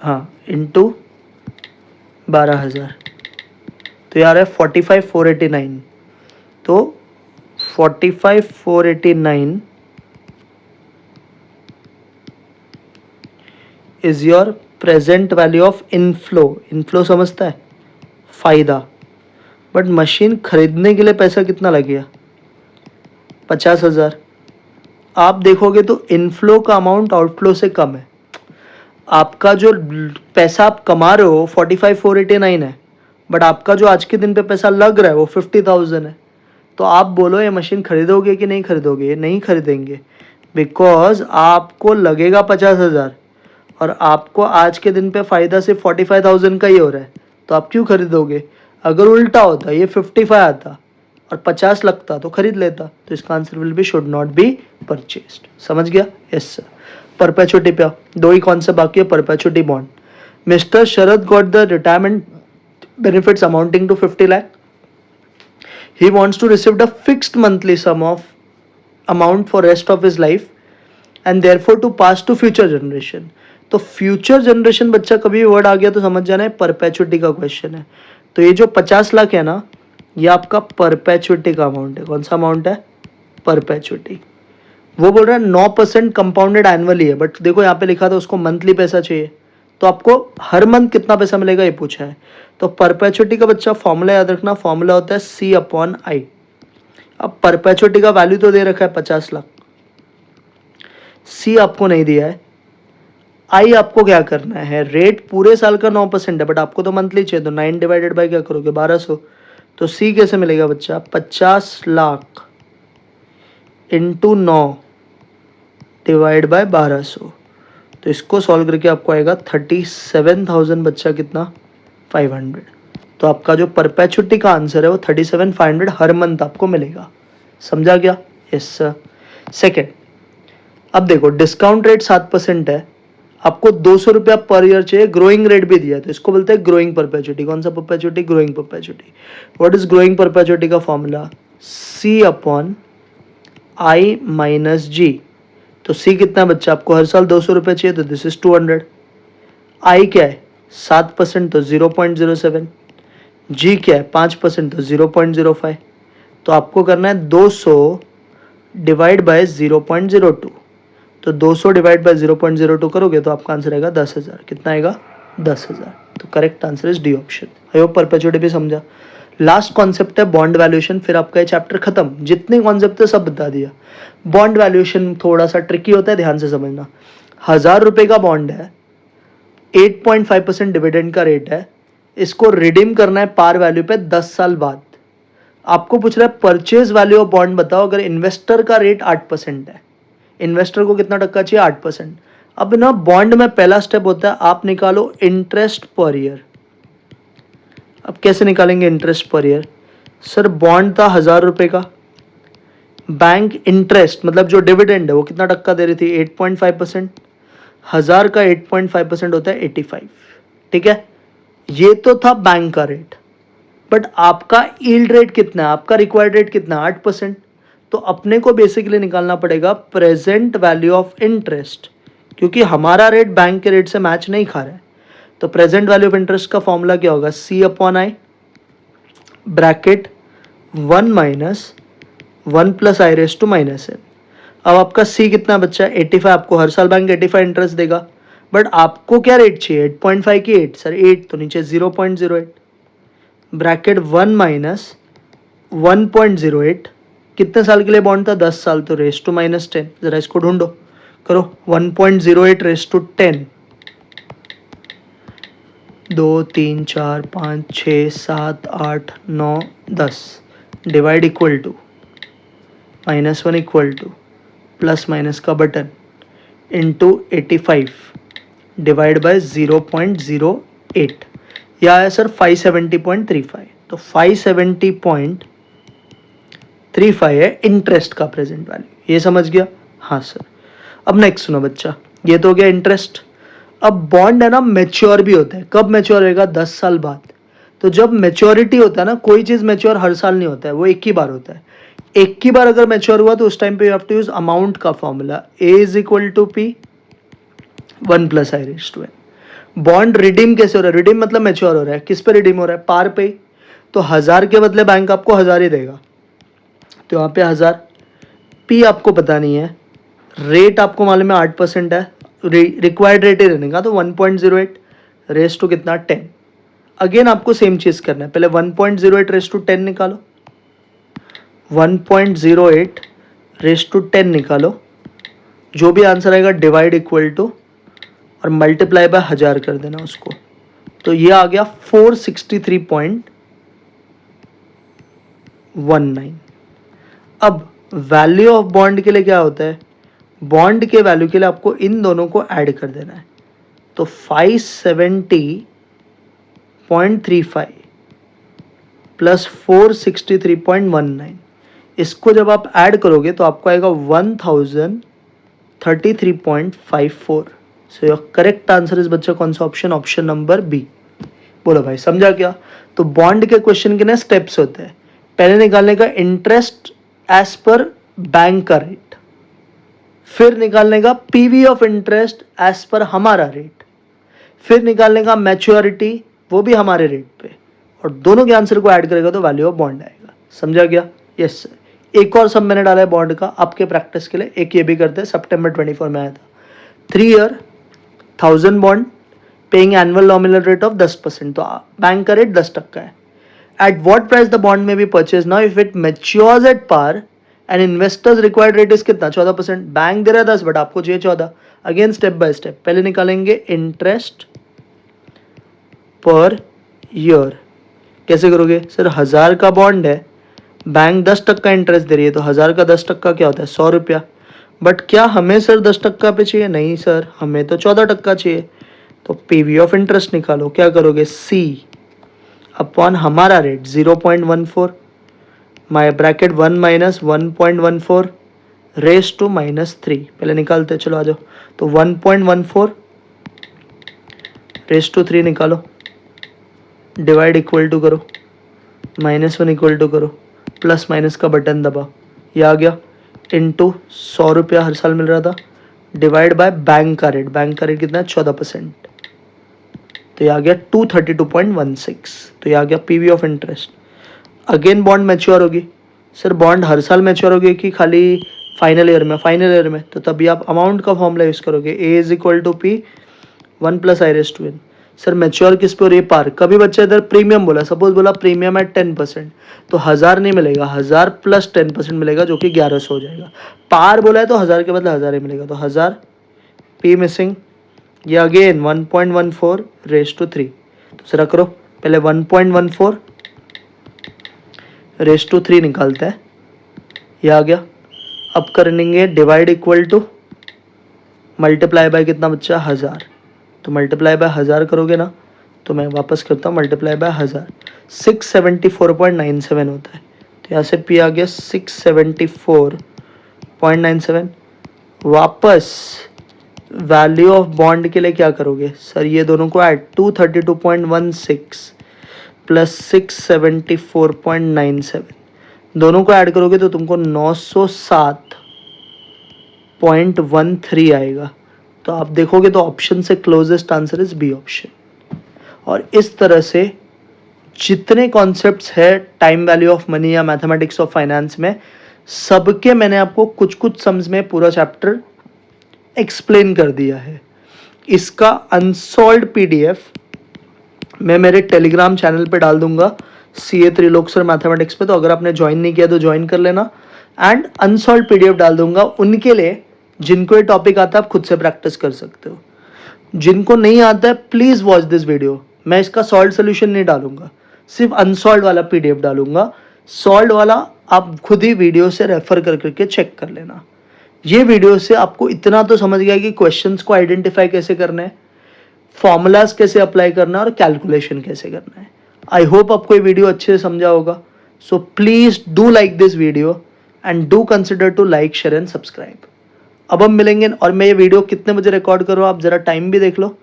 हाँ इंटू 12,000, तो यार है 45,489। तो 45,489 is your present value of inflow. Inflow समझता है? फायदा। बट मशीन खरीदने के लिए पैसा कितना लगेगा? 50,000। आप देखोगे तो इनफ्लो का अमाउंट आउटफ्लो से कम है। आपका जो पैसा आप कमा रहे हो 45,489 है, बट आपका जो आज के दिन पे पैसा लग रहा है वो 50,000 है। तो आप बोलो ये मशीन खरीदोगे कि नहीं खरीदोगे? ये नहीं खरीदेंगे, बिकॉज आपको लगेगा 50,000 और आपको आज के दिन पे फ़ायदा सिर्फ 45,000 का ही हो रहा है, तो आप क्यों खरीदोगे? अगर उल्टा होता, ये 55 आता और 50 लगता तो खरीद लेता। तो इसका answer will be should not be purchased. समझ गया? Yes sir. परपेचुटी पे दो ही कॉन्सेप्ट बाकी है, perpetuity bond. Mister Sharad got the retirement benefits amounting to 50 lakh. He wants to receive a fixed monthly sum of amount for rest of his life and therefore to pass to future generation. तो future generation बच्चा कभी भी word आ गया तो समझ जाना है perpetuity का क्वेश्चन है. तो ये जो 50 लाख है ना, ये आपका परपेचुटी का अमाउंट है. कौन सा अमाउंट है? परपेचुटी. वो बोल रहा है 9% कंपाउंडेड एनुअली है, बट देखो यहाँ पे लिखा था उसको मंथली पैसा चाहिए, तो आपको हर मंथ कितना पैसा मिलेगा ये पूछा है. तो परपेचुटी का बच्चा फॉर्मूला याद रखना, फॉर्मूला होता है C/I. अब परपेचुटी का वैल्यू तो दे रखा है 50 लाख, C आपको नहीं दिया है, I आपको क्या करना है, रेट पूरे साल का 9% है, बट आपको तो मंथली चाहिए, तो 9 डिवाइडेड बाय क्या करोगे 1200. तो C कैसे मिलेगा बच्चा? 50 लाख इंटू 9 डिवाइड बाय 1200. तो इसको सॉल्व करके आपको आएगा 37,000 बच्चा कितना? 500. तो आपका जो परपेचुटी का आंसर है वो 37,500 हर मंथ आपको मिलेगा. समझा गया? Yes sir. सेकेंड, अब देखो डिस्काउंट रेट 7% है, आपको 200 रुपया पर ईयर चाहिए, ग्रोइंग रेट भी दिया है, तो इसको बोलते हैं ग्रोइंग परपेचुटी. कौन सा perpetuity? Growing perpetuity. What is growing perpetuity का फॉर्मूला? C/I minus G. तो C कितना बच्चा? आपको हर साल 200 रुपये चाहिए, तो दिस इज 200. I क्या है? 7%, तो 0.07. G क्या है? 5%, तो 0.05. तो आपको करना है 200 डिवाइड बाय 0.02. तो 200 डिवाइड बाय 0.02 करोगे तो आपका आंसर आएगा 10,000. कितना आएगा? 10,000. तो correct answer is D option. I hope perpetuity भी समझा. लास्ट कॉन्सेप्ट है बॉन्ड वैल्यूएशन, फिर आपका ये चैप्टर खत्म. जितने कॉन्सेप्ट है सब बता दिया. बॉन्ड वैल्यूएशन थोड़ा सा ट्रिकी होता है, ध्यान से समझना. 1,000 रुपये का बॉन्ड है, 8.5% डिविडेंड का रेट है, इसको रिडीम करना है पार वैल्यू पे 10 साल बाद. आपको पूछ रहा है परचेज वैल्यू ऑफ बॉन्ड बताओ. अगर इन्वेस्टर का रेट 8% है, इन्वेस्टर को कितना टक्का चाहिए? 8%. अब ना बॉन्ड में पहला स्टेप होता है आप निकालो इंटरेस्ट पर ईयर. अब कैसे निकालेंगे interest per year? Sir bond था 1,000 रुपये का, बैंक इंटरेस्ट मतलब जो डिविडेंड है वो कितना टक्का दे रही थी? 8.5%. 1,000 का 8.5% होता है 85. ठीक है, ये तो था बैंक का रेट, बट आपका यील्ड रेट कितना है? आपका रिक्वायर्ड रेट कितना? 8%. तो अपने को बेसिकली निकालना पड़ेगा प्रेजेंट वैल्यू ऑफ इंटरेस्ट, क्योंकि हमारा रेट बैंक के रेट से मैच नहीं खा रहा है. तो प्रेजेंट वैल्यू ऑफ इंटरेस्ट का फॉर्मूला क्या होगा? C/I bracket 1 minus 1 plus I raise to minus n. अब आपका C कितना बच्चा? 85. आपको हर साल बैंक 85 इंटरेस्ट देगा, बट आपको क्या रेट चाहिए? 8.5 की 8. सर 8 तो नीचे 0.08 ब्रैकेट 1 माइनस 1.08. कितने साल के लिए बॉन्ड था? 10 साल. तो रेस टू माइनस 10. जरा इसको ढूंढो, करो. 1.08 raise to 10. 2 3 4 5 6 7 8 9 10 divide equal to -1 equal to plus minus का बटन इंटू 85 डिवाइड बाय 0.08. यह आया सर 570.35. तो 570.35 है इंटरेस्ट का प्रेजेंट वैल्यू. ये समझ गया? हाँ सर. अब नेक्स्ट सुनो बच्चा, ये तो हो गया इंटरेस्ट. अब बॉन्ड है ना मैच्योर भी होता है. कब मैच्योर होएगा? 10 साल बाद. तो जब मैच्योरिटी होता है ना, कोई चीज़ मैच्योर हर साल नहीं होता है, वो एक ही बार होता है. एक ही बार अगर मैच्योर हुआ तो उस टाइम पे you have to use amount का formula. A is equal to P 1 plus I raise to n. Bond redeem कैसे हो रहा है? रिडीम मतलब मैच्योर हो रहा है. किस पे रिडीम हो रहा है? पार पे. तो 1,000 के बदले बैंक आपको 1,000 ही देगा, तो यहाँ पे 1,000. P आपको पता नहीं है, रेट आपको मालूम है 8% है, रिक्वायर्ड रेट ही रहने का, तो 1.08 रेस टू कितना? 10. अगेन आपको सेम चीज़ करना है, पहले 1.08 रेस टू 10 निकालो, 1.08 रेस टू 10 निकालो, जो भी आंसर आएगा डिवाइड इक्वल टू और मल्टीप्लाई बाय 1,000 कर देना उसको. तो ये आ गया 463.19. अब वैल्यू ऑफ बॉन्ड के लिए क्या होता है? बॉन्ड के वैल्यू के लिए आपको इन दोनों को ऐड कर देना है. तो 570.35 प्लस 463.19, इसको जब आप ऐड करोगे तो आपको आएगा 1033.54. So your correct answer is बच्चा कौन सा ऑप्शन? Option number B. बोलो भाई समझा क्या? तो बॉन्ड के क्वेश्चन के ना स्टेप्स होते हैं. पहले निकालने का इंटरेस्ट एज पर बैंक का रेट, फिर निकालने का PV of interest as per हमारा रेट, फिर निकालने का मैच्योरिटी वो भी हमारे रेट पे, और दोनों के आंसर को ऐड करेगा तो वैल्यू ऑफ बॉन्ड आएगा। समझा गया? Yes sir. एक और सब मैंने डाला है बॉन्ड का आपके प्रैक्टिस के लिए, एक ये भी करते हैं, सितंबर 24 में आया था। 3 year 1000 bond paying annual nominal rate of 10%, तो बैंक का रेट 10% है। At what price the bond may be purchase now if it matures at par and investors required rate is कितना? 14%। बैंक दे रहा है 10 बट आपको चाहिए 14। अगेन स्टेप बाय स्टेप, पहले निकालेंगे इंटरेस्ट पर ईयर। कैसे करोगे सर? 1000 का बॉन्ड है, बैंक 10% इंटरेस्ट दे रही है, तो 1000 का 10% क्या होता है? 100 रुपया। बट क्या हमें सर 10% पे चाहिए? नहीं सर, हमें तो 14% चाहिए। तो पीवी ऑफ इंटरेस्ट निकालो। क्या करोगे? सी अपॉन हमारा rate 0.14 my bracket 1 minus 1.14 raise to -3। पहले निकालते, चलो आ जाओ। तो 1.14 रेस टू 3 निकालो, डिवाइड इक्वल टू करो, -1 इक्वल टू करो, प्लस माइनस का बटन दबाओ, ये आ गया। इनटू 100 रुपया हर साल मिल रहा था, डिवाइड बाय बैंक का रेट। बैंक का रेट कितना है? 14%, तो ये आ गया 232.16। तो ये आ गया PV of interest. Again bond mature होगी। सर बॉन्ड हर साल मैच्योर होगी कि खाली फाइनल ईयर में? फाइनल ईयर में। तो तभी आप अमाउंट का फॉर्मूला यूज करोगे, A is equal to P 1 + i⁻n। Sir mature किस पे हो रही है? पार। कभी बच्चा इधर प्रीमियम बोला, सपोज बोला प्रीमियम है 10%, तो 1000 नहीं मिलेगा, 1000 + 10% मिलेगा जो कि 1100 हो जाएगा। पार बोला है तो 1000 के बदले 1000 ही मिलेगा, तो 1000 पी मिसिंग, ये अगेन 1.14 रेस टू 3। तो सर करो, पहले 1.14 रेस टू 3 निकालते हैं, ये आ गया। अब करेंगे divide equal to multiply by कितना बच्चा? 1000। तो मल्टीप्लाई बाय 1000 करोगे ना, तो मैं वापस करता हूँ, मल्टीप्लाई बाय 1000 674.97 होता है। तो यहाँ से पी आ गया 674.97। वापस वैल्यू ऑफ बॉन्ड के लिए क्या करोगे सर? ये दोनों को ऐड, 232.16 प्लस 674.97, दोनों को ऐड करोगे तो तुमको 907.13 आएगा। तो आप देखोगे तो ऑप्शन से closest answer is B option. और इस तरह से जितने कॉन्सेप्ट्स है टाइम वैल्यू ऑफ मनी या मैथमेटिक्स ऑफ फाइनेंस में, सबके मैंने आपको कुछ कुछ सम्स में पूरा चैप्टर एक्सप्लेन कर दिया है। इसका अनसॉल्व्ड पीडीएफ मैं मेरे टेलीग्राम चैनल पे डाल दूंगा, CA त्रिलोक सर मैथमेटिक्स पे। तो अगर आपने ज्वाइन नहीं किया तो ज्वाइन कर लेना, एंड अनसॉल्व्ड पीडीएफ डाल दूंगा उनके लिए जिनको ये टॉपिक आता है, आप खुद से प्रैक्टिस कर सकते हो। जिनको नहीं आता है प्लीज वॉच दिस वीडियो। मैं इसका सॉल्व सोल्यूशन नहीं डालूंगा, सिर्फ अनसॉल्व वाला पीडीएफ डालूंगा। सॉल्व वाला आप खुद ही वीडियो से रेफर कर करके चेक कर लेना। ये वीडियो से आपको इतना तो समझ गया कि क्वेश्चंस को आइडेंटिफाई कैसे करना है, फॉर्मूलाज कैसे अप्लाई करना है और कैलकुलेशन कैसे करना है। आई होप आपको ये वीडियो अच्छे से समझा होगा। So please do like this video and do consider to like, share and subscribe. अब हम मिलेंगे, और मैं ये वीडियो कितने बजे रिकॉर्ड कर रहा हूँ आप जरा टाइम भी देख लो,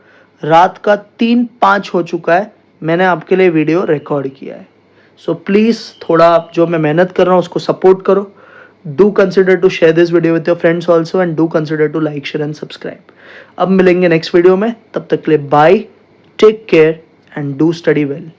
रात का 3-5 हो चुका है, मैंने आपके लिए वीडियो रिकॉर्ड किया है। सो प्लीज़ थोड़ा जो मैं मेहनत कर रहा हूँ उसको सपोर्ट करो। Do consider to share this video with your friends also, and do consider to like, share and subscribe. अब मिलेंगे नेक्स्ट वीडियो में, तब तक के लिए bye, take care and do study well.